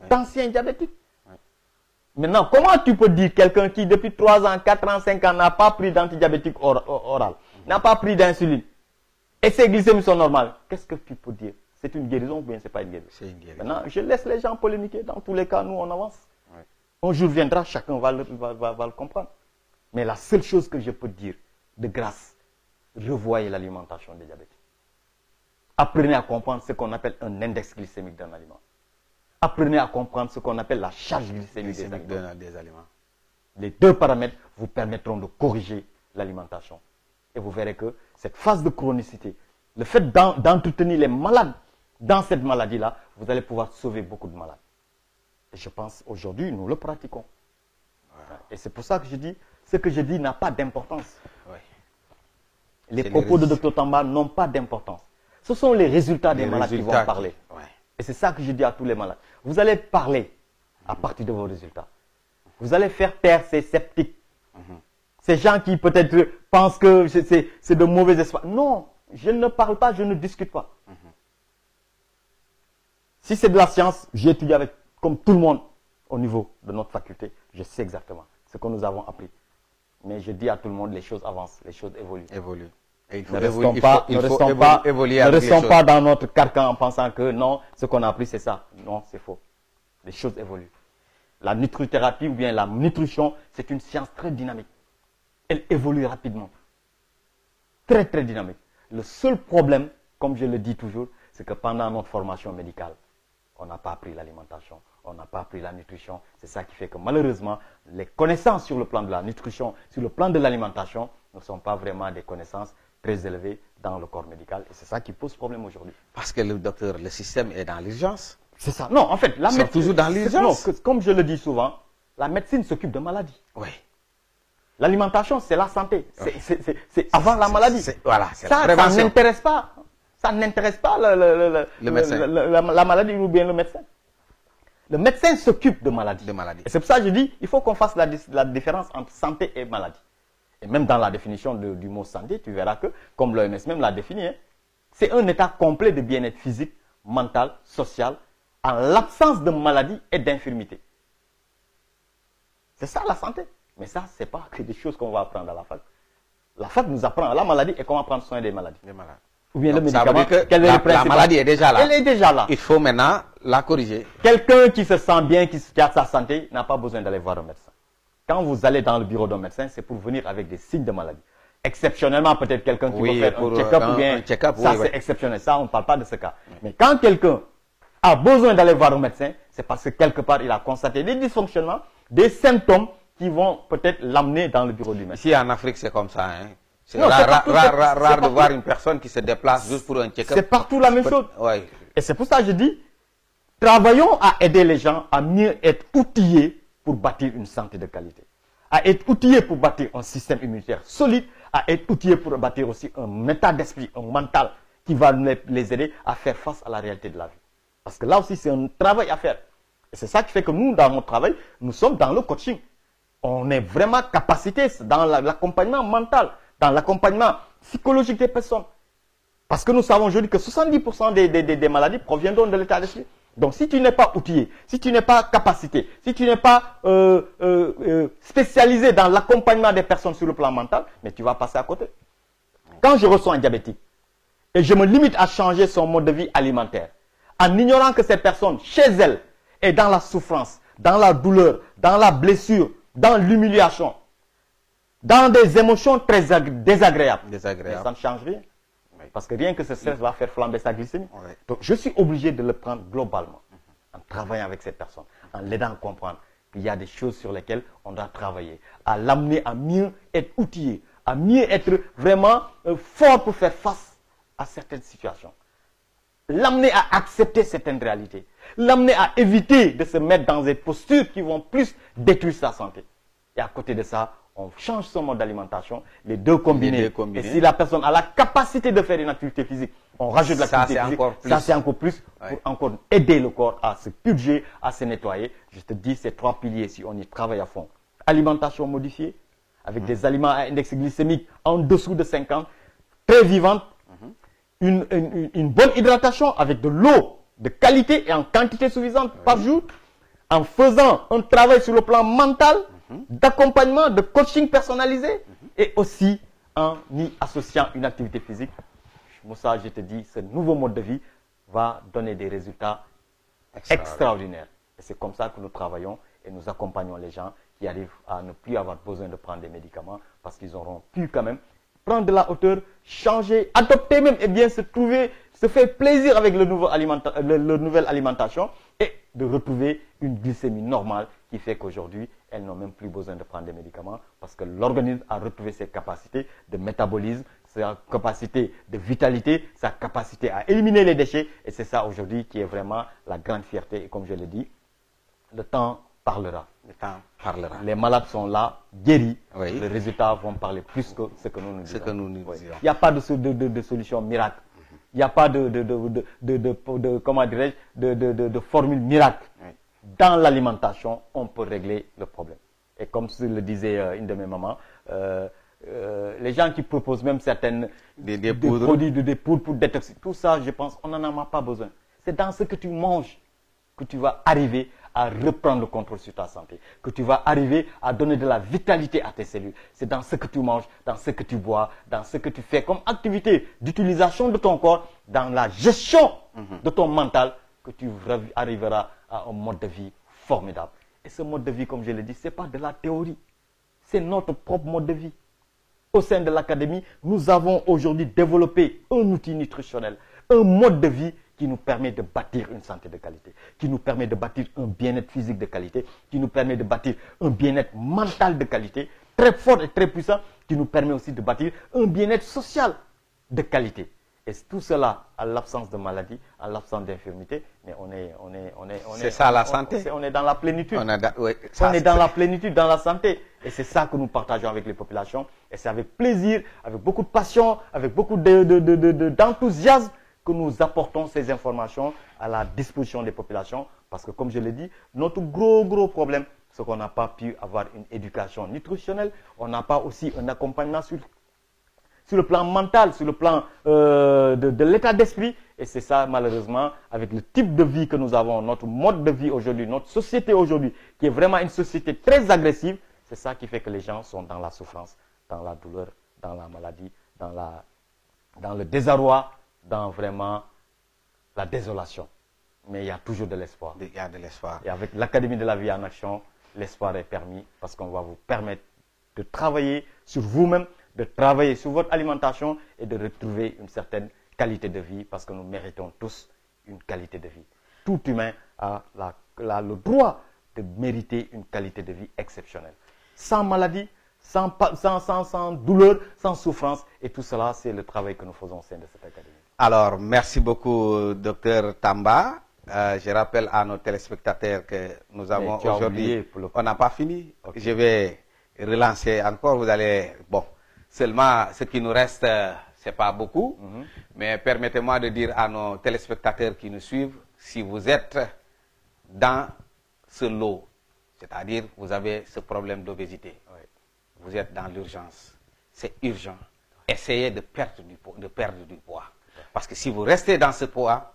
d'anciens diabétiques. Maintenant, comment tu peux dire quelqu'un qui depuis 3 ans, 4 ans, 5 ans n'a pas pris d'antibiotique oral, n'a pas pris d'insuline, et ses glycémies sont normales? Qu'est-ce que tu peux dire? c'est une guérison ou bien c'est pas une guérison. C'est une guérison. Maintenant, je laisse les gens polémiquer. Dans tous les cas, nous, on avance. Ouais. Un jour viendra, chacun va le comprendre. Mais la seule chose que je peux dire, de grâce, revoyez l'alimentation des diabétiques. Apprenez à comprendre ce qu'on appelle un index glycémique d'un aliment. Apprenez à comprendre ce qu'on appelle la charge glycémique des aliments. Les deux paramètres vous permettront de corriger l'alimentation. Et vous verrez que cette phase de chronicité, le fait d'entretenir les malades dans cette maladie-là, vous allez pouvoir sauver beaucoup de malades. Et je pense aujourd'hui, nous le pratiquons. Voilà. Et c'est pour ça que je dis, ce que je dis n'a pas d'importance. Oui. Les propos de Dr Tamba n'ont pas d'importance. Ce sont les résultats des malades qui vont parler. Ouais. Et c'est ça que je dis à tous les malades. Vous allez parler à partir de vos résultats. Vous allez faire taire ces sceptiques. Ces gens qui peut-être pensent que c'est de mauvais espoirs. Non, je ne parle pas, je ne discute pas. Si c'est de la science, j'ai étudié avec, comme tout le monde, au niveau de notre faculté. Je sais exactement ce que nous avons appris. Mais je dis à tout le monde, les choses avancent, les choses évoluent. Et il faut ne restons pas dans notre carcan en pensant que non, ce qu'on a appris c'est ça. Non, c'est faux. Les choses évoluent. La nutrithérapie ou bien la nutrition, c'est une science très dynamique. Elle évolue rapidement. Très, très dynamique. Le seul problème, comme je le dis toujours, c'est que pendant notre formation médicale, on n'a pas appris l'alimentation, on n'a pas appris la nutrition. C'est ça qui fait que malheureusement, les connaissances sur le plan de la nutrition, sur le plan de l'alimentation, ne sont pas vraiment des connaissances très élevées dans le corps médical. Et c'est ça qui pose problème aujourd'hui. Parce que le système est dans l'urgence. C'est ça. Non, en fait, la médecine... toujours dans l'urgence. Non, comme je le dis souvent, la médecine s'occupe de maladies. Oui. L'alimentation, c'est la santé. C'est avant la maladie. Voilà, ça n'intéresse pas. Ça n'intéresse pas le médecin. La maladie ou bien le médecin. Le médecin s'occupe de maladies. Et c'est pour ça que je dis, il faut qu'on fasse la différence entre santé et maladie. Et même dans la définition du mot santé, tu verras que, comme l'OMS même l'a défini, hein, c'est un état complet de bien-être physique, mental, social, en l'absence de maladie et d'infirmité. C'est ça la santé. Mais ça, ce n'est pas que des choses qu'on va apprendre à la fac. La fac nous apprend la maladie et comment prendre soin des maladies. Ou bien donc, le médicament. La maladie est déjà là. Elle est déjà là. Il faut maintenant la corriger. Quelqu'un qui se sent bien, qui a sa santé, n'a pas besoin d'aller voir un médecin. Quand vous allez dans le bureau d'un médecin, c'est pour venir avec des signes de maladie. Exceptionnellement, peut-être quelqu'un qui veut faire un check-up ou bien... ça, c'est exceptionnel. Ça, on ne parle pas de ce cas. Mais quand quelqu'un a besoin d'aller voir un médecin, c'est parce que quelque part, il a constaté des dysfonctionnements, des symptômes qui vont peut-être l'amener dans le bureau du médecin. Ici, en Afrique, c'est comme ça. Hein. C'est rare de voir une personne qui se déplace juste pour un check-up. C'est partout la même chose. Ouais. Et c'est pour ça que je dis, travaillons à aider les gens à mieux être outillés pour bâtir une santé de qualité. À être outillés pour bâtir un système immunitaire solide, à être outillés pour bâtir aussi un état d'esprit, un mental qui va les aider à faire face à la réalité de la vie. Parce que là aussi, c'est un travail à faire. Et c'est ça qui fait que nous, dans notre travail, nous sommes dans le coaching. On est vraiment capacité dans l'accompagnement mental, dans l'accompagnement psychologique des personnes. Parce que nous savons aujourd'hui que 70% des maladies proviendront de l'état d'esprit. Donc si tu n'es pas outillé, si tu n'es pas capacité, si tu n'es pas spécialisé dans l'accompagnement des personnes sur le plan mental, mais tu vas passer à côté. Quand je reçois un diabétique et je me limite à changer son mode de vie alimentaire, en ignorant que cette personne, chez elle, est dans la souffrance, dans la douleur, dans la blessure, dans l'humiliation, dans des émotions très désagréables. Mais ça ne change rien. Oui. Parce que rien que ce stress va faire flamber sa glycémie. Oui. Donc je suis obligé de le prendre globalement, en travaillant avec cette personne, en l'aidant à comprendre qu'il y a des choses sur lesquelles on doit travailler, à l'amener à mieux être outillé, à mieux être vraiment fort pour faire face à certaines situations. L'amener à accepter certaines réalités. L'amener à éviter de se mettre dans des postures qui vont plus détruire sa santé. Et à côté de ça, on change son mode d'alimentation, les deux combinés. Et si la personne a la capacité de faire une activité physique, on rajoute l'activité physique. Ça, c'est encore plus pour encore aider le corps à se purger, à se nettoyer. Je te dis, ces trois piliers, si on y travaille à fond. Alimentation modifiée, avec des aliments à index glycémique en dessous de 50, très vivante. Une bonne hydratation avec de l'eau de qualité et en quantité suffisante par jour, en faisant un travail sur le plan mental, d'accompagnement, de coaching personnalisé, et aussi en y associant une activité physique. Moussa, je te dis, ce nouveau mode de vie va donner des résultats extraordinaires. Et c'est comme ça que nous travaillons et nous accompagnons les gens qui arrivent à ne plus avoir besoin de prendre des médicaments parce qu'ils auront pu quand même prendre de la hauteur, changer, adopter même et bien se faire plaisir avec le nouvelle alimentation et de retrouver une glycémie normale qui fait qu'aujourd'hui, elles n'ont même plus besoin de prendre des médicaments parce que l'organisme a retrouvé ses capacités de métabolisme, sa capacité de vitalité, sa capacité à éliminer les déchets. Et c'est ça aujourd'hui qui est vraiment la grande fierté. Et comme je l'ai dit, le temps parlera. Le temps parlera. Les malades sont là, guéris. Oui. Les résultats vont parler plus que ce que nous nous disons. Ce que nous disons. Il n'y a pas de solution miracle. Il n'y a pas comment dirais-je, de formule miracle. Oui. Dans l'alimentation, on peut régler le problème. Et comme le disait une de mes mamans, les gens qui proposent même certaines des produits, des poudres pour détoxifier, tout ça, je pense, on n'en a pas besoin. C'est dans ce que tu manges que tu vas arriver à reprendre le contrôle sur ta santé, que tu vas arriver à donner de la vitalité à tes cellules. C'est dans ce que tu manges, dans ce que tu bois, dans ce que tu fais comme activité d'utilisation de ton corps, dans la gestion de ton mental, que tu arriveras à un mode de vie formidable. Et ce mode de vie, comme je l'ai dit, ce n'est pas de la théorie. C'est notre propre mode de vie. Au sein de l'académie, nous avons aujourd'hui développé un outil nutritionnel, un mode de vie qui nous permet de bâtir une santé de qualité, qui nous permet de bâtir un bien-être physique de qualité, qui nous permet de bâtir un bien-être mental de qualité, très fort et très puissant, qui nous permet aussi de bâtir un bien-être social de qualité. Et tout cela, à l'absence de maladie, à l'absence d'infirmité, mais c'est ça la santé. On est dans la plénitude. On est dans la plénitude, dans la santé. Et c'est ça que nous partageons avec les populations. Et c'est avec plaisir, avec beaucoup de passion, avec beaucoup d'enthousiasme que nous apportons ces informations à la disposition des populations. Parce que, comme je l'ai dit, notre gros problème, c'est qu'on n'a pas pu avoir une éducation nutritionnelle. On n'a pas aussi un accompagnement sur le plan mental, sur le plan de l'état d'esprit. Et c'est ça, malheureusement, avec le type de vie que nous avons, notre mode de vie aujourd'hui, notre société aujourd'hui, qui est vraiment une société très agressive, c'est ça qui fait que les gens sont dans la souffrance, dans la douleur, dans la maladie, dans le désarroi, dans vraiment la désolation. Mais il y a toujours de l'espoir. Il y a de l'espoir. Et avec l'Académie de la vie en action, l'espoir est permis parce qu'on va vous permettre de travailler sur vous-même, de travailler sur votre alimentation et de retrouver une certaine qualité de vie parce que nous méritons tous une qualité de vie. Tout humain a le droit de mériter une qualité de vie exceptionnelle. Sans maladie, sans douleur, sans souffrance. Et tout cela, c'est le travail que nous faisons au sein de cette académie. Alors, merci beaucoup, Dr Tamba. Je rappelle à nos téléspectateurs que nous avons aujourd'hui... On n'a pas fini. Okay. Je vais relancer encore. Vous allez... Bon, seulement ce qui nous reste, c'est pas beaucoup. Mais permettez-moi de dire à nos téléspectateurs qui nous suivent, si vous êtes dans ce lot, c'est-à-dire vous avez ce problème d'obésité, vous êtes dans l'urgence, c'est urgent. Essayez de perdre du poids. Parce que si vous restez dans ce poids,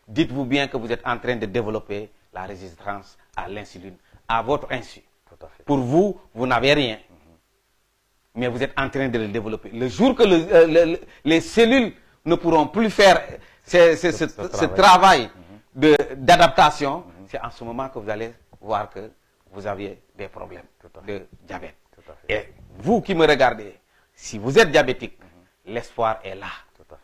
dites-vous bien que vous êtes en train de développer la résistance à l'insuline, à votre insu. Tout à fait. Pour vous, vous n'avez rien. Mais vous êtes en train de le développer. Le jour que les cellules ne pourront plus faire ce travail d'adaptation, c'est en ce moment que vous allez voir que vous avez des problèmes de diabète. Et vous qui me regardez, si vous êtes diabétique, l'espoir est là.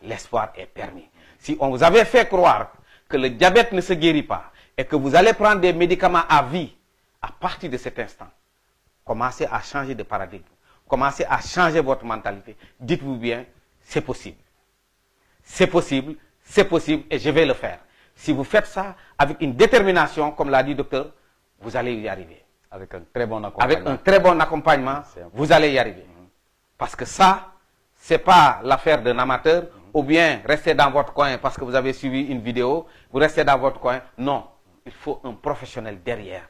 L'espoir est permis. Si on vous avait fait croire que le diabète ne se guérit pas et que vous allez prendre des médicaments à vie, à partir de cet instant, commencez à changer de paradigme. Commencez à changer votre mentalité. Dites-vous bien, c'est possible. C'est possible, c'est possible et je vais le faire. Si vous faites ça avec une détermination, comme l'a dit le docteur, vous allez y arriver. Avec un très bon accompagnement. Avec un très bon accompagnement, vous allez y arriver. Parce que ça, ce n'est pas l'affaire d'un amateur ou bien rester dans votre coin parce que vous avez suivi une vidéo, vous restez dans votre coin. Non, il faut un professionnel derrière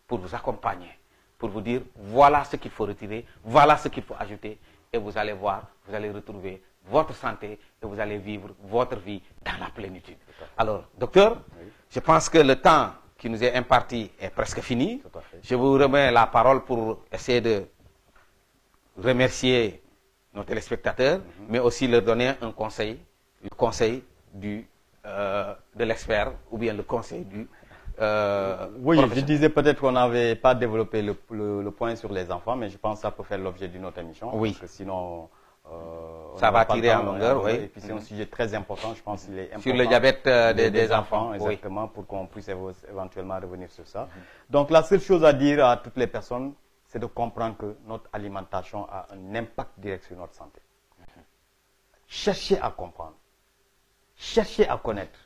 pour vous accompagner, pour vous dire voilà ce qu'il faut retirer, voilà ce qu'il faut ajouter et vous allez voir, vous allez retrouver votre santé et vous allez vivre votre vie dans la plénitude. Alors, docteur, je pense que le temps qui nous est imparti est presque fini. Je vous remets la parole pour essayer de remercier nos téléspectateurs, mais aussi leur donner un conseil, le conseil du de l'expert ou bien le conseil du oui, je professionnel. disais peut-être qu'on n'avait pas développé le point sur les enfants, mais je pense que ça peut faire l'objet d'une autre émission. Oui. Parce que sinon, ça va tirer en longueur, oui. Et puis c'est un sujet très important, je pense qu'il est important. Sur le diabète des enfants, exactement, pour qu'on puisse éventuellement revenir sur ça. Donc la seule chose à dire à toutes les personnes, c'est de comprendre que notre alimentation a un impact direct sur notre santé. Cherchez à comprendre. Cherchez à connaître.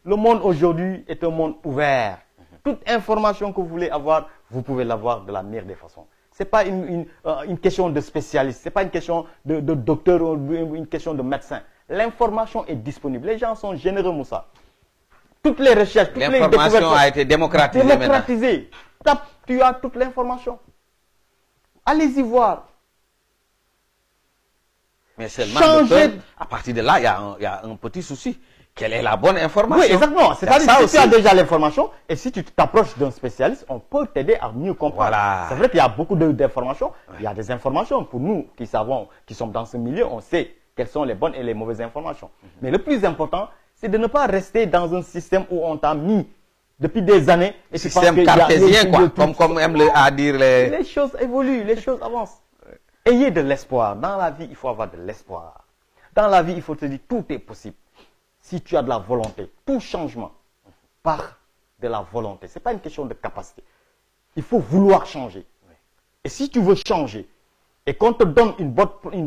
Le monde aujourd'hui est un monde ouvert. Toute information que vous voulez avoir, vous pouvez l'avoir de la meilleure des façons. Ce n'est pas une question de spécialiste, ce n'est pas une question de docteur ou une question de médecin. L'information est disponible. Les gens sont généreux, Moussa. Toutes les recherches, toutes les découvertes... L'information a été démocratisée. Tape, tu as toute l'information. Allez-y voir. Mais seulement, docteur, à partir de là, il y a un petit souci. Quelle est la bonne information? Oui, exactement. C'est-à-dire que si tu as déjà l'information et si tu t'approches d'un spécialiste, on peut t'aider à mieux comprendre. Voilà. C'est vrai qu'il y a beaucoup d'informations. Ouais. Il y a des informations pour nous qui savons, qui sommes dans ce milieu, on sait quelles sont les bonnes et les mauvaises informations. Mais le plus important, c'est de ne pas rester dans un système où on t'a mis depuis des années. Et système cartésien, quoi. Comme aiment à dire les... Les choses évoluent, les choses avancent. Ayez de l'espoir. Dans la vie, il faut avoir de l'espoir. Dans la vie, il faut te dire tout est possible. Si tu as de la volonté, tout changement part de la volonté. Ce n'est pas une question de capacité. Il faut vouloir changer. Et si tu veux changer et qu'on te donne une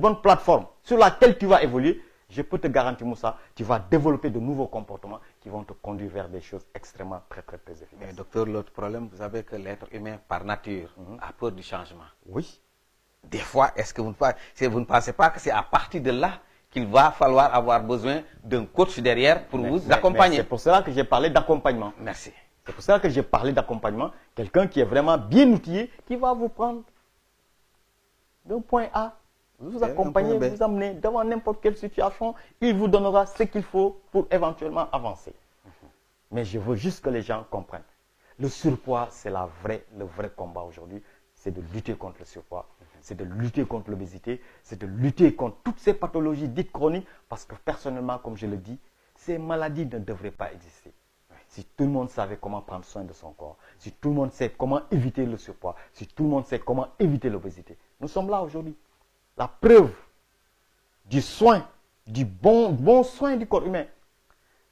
bonne plateforme sur laquelle tu vas évoluer, je peux te garantir, Moussa, tu vas développer de nouveaux comportements qui vont te conduire vers des choses extrêmement très efficaces. Mais docteur, l'autre problème, vous savez que l'être humain, par nature, a peur du changement. Oui. Des fois, est-ce que vous ne pensez pas que c'est à partir de là qu'il va falloir avoir besoin d'un coach derrière pour vous accompagner? C'est pour cela que j'ai parlé d'accompagnement. Merci. C'est pour cela que j'ai parlé d'accompagnement. Quelqu'un qui est vraiment bien outillé, qui va vous prendre d'un point A, vous accompagner, vous amener devant n'importe quelle situation. Il vous donnera ce qu'il faut pour éventuellement avancer. Mais je veux juste que les gens comprennent. Le surpoids, c'est le vrai combat aujourd'hui. C'est de lutter contre le surpoids. C'est de lutter contre l'obésité, c'est de lutter contre toutes ces pathologies dites chroniques, parce que personnellement, comme je le dis, ces maladies ne devraient pas exister. Si tout le monde savait comment prendre soin de son corps, si tout le monde sait comment éviter le surpoids, si tout le monde sait comment éviter l'obésité, nous sommes là aujourd'hui. La preuve du soin, du bon soin du corps humain,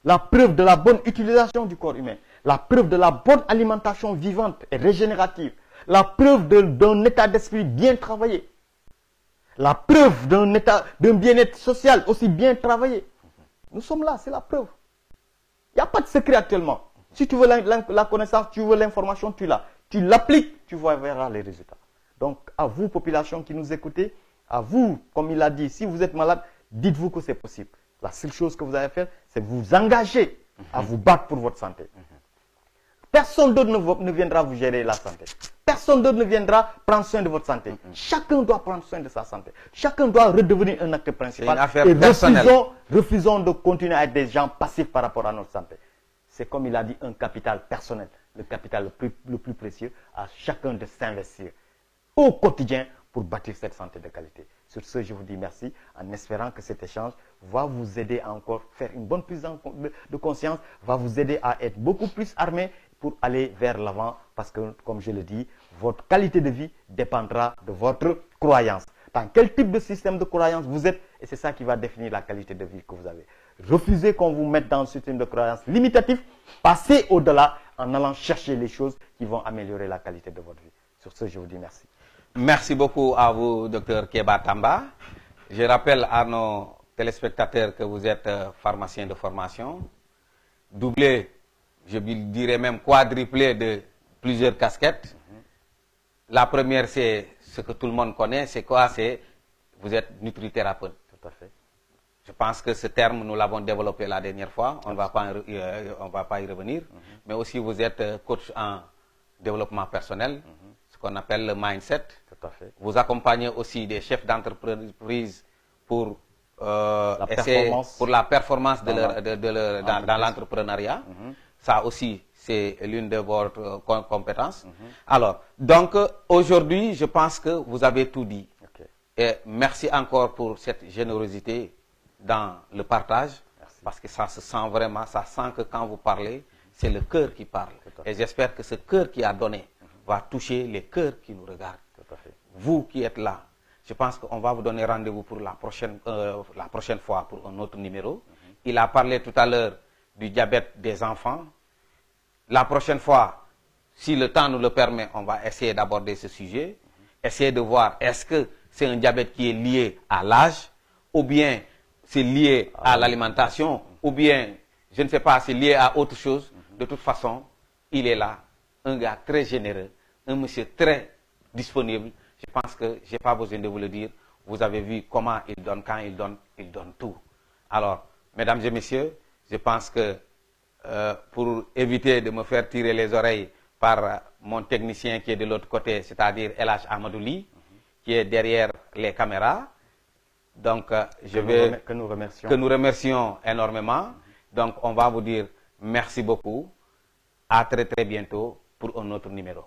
la preuve de la bonne utilisation du corps humain, la preuve de la bonne alimentation vivante et régénérative, la preuve d'un état d'esprit bien travaillé. La preuve d'un bien-être social aussi bien travaillé. Nous sommes là, c'est la preuve. Il n'y a pas de secret actuellement. Si tu veux la connaissance, tu veux l'information, tu l'as. Tu l'appliques, tu verras les résultats. Donc, à vous, population qui nous écoutez, à vous, comme il a dit, si vous êtes malade, dites-vous que c'est possible. La seule chose que vous allez faire, c'est vous engager à vous battre pour votre santé. Personne d'autre ne viendra vous gérer la santé. Personne d'autre ne viendra prendre soin de votre santé. Chacun doit prendre soin de sa santé. Chacun doit redevenir un acteur principal. C'est une affaire personnelle. Refusons de continuer à être des gens passifs par rapport à notre santé. C'est comme il a dit, un capital personnel. Le capital le plus précieux à chacun de s'investir au quotidien pour bâtir cette santé de qualité. Sur ce, je vous dis merci en espérant que cet échange va vous aider à encore faire une bonne prise de conscience, va vous aider à être beaucoup plus armé pour aller vers l'avant, parce que, comme je le dis, votre qualité de vie dépendra de votre croyance. Dans quel type de système de croyance vous êtes, et c'est ça qui va définir la qualité de vie que vous avez. Refusez qu'on vous mette dans un système de croyance limitatif, passez au-delà en allant chercher les choses qui vont améliorer la qualité de votre vie. Sur ce, je vous dis merci. Merci beaucoup à vous, Dr Keba Tamba. Je rappelle à nos téléspectateurs que vous êtes pharmacien de formation, doublé, je dirais même quadruplé de plusieurs casquettes. La première, c'est ce que tout le monde connaît, c'est quoi? C'est vous êtes nutrithérapeute. Tout à fait. Je pense que ce terme, nous l'avons développé la dernière fois, on ne va pas y revenir. Mais aussi, vous êtes coach en développement personnel, ce qu'on appelle le mindset. Tout à fait. Vous accompagnez aussi des chefs d'entreprise pour la performance dans l'entrepreneuriat. Ça aussi, c'est l'une de vos compétences. Alors, donc, aujourd'hui, je pense que vous avez tout dit. Et merci encore pour cette générosité dans le partage. Merci. Parce que ça se sent vraiment, ça sent que quand vous parlez, c'est le cœur qui parle. Et j'espère que ce cœur qui a donné va toucher les cœurs qui nous regardent. Vous qui êtes là, je pense qu'on va vous donner rendez-vous pour la prochaine fois pour un autre numéro. Il a parlé tout à l'heure du diabète des enfants. La prochaine fois, si le temps nous le permet, on va essayer d'aborder ce sujet. Essayer de voir est-ce que c'est un diabète qui est lié à l'âge, ou bien c'est lié à l'alimentation, ou bien, je ne sais pas, c'est lié à autre chose. De toute façon, il est là, un gars très généreux, un monsieur très disponible. Je pense que je n'ai pas besoin de vous le dire. Vous avez vu comment il donne, quand il donne tout. Alors, mesdames et messieurs, je pense que pour éviter de me faire tirer les oreilles par mon technicien qui est de l'autre côté, c'est-à-dire El Hadj Ahmadouli, qui est derrière les caméras. Donc, que nous remercions énormément. Donc, on va vous dire merci beaucoup. À très très bientôt pour un autre numéro.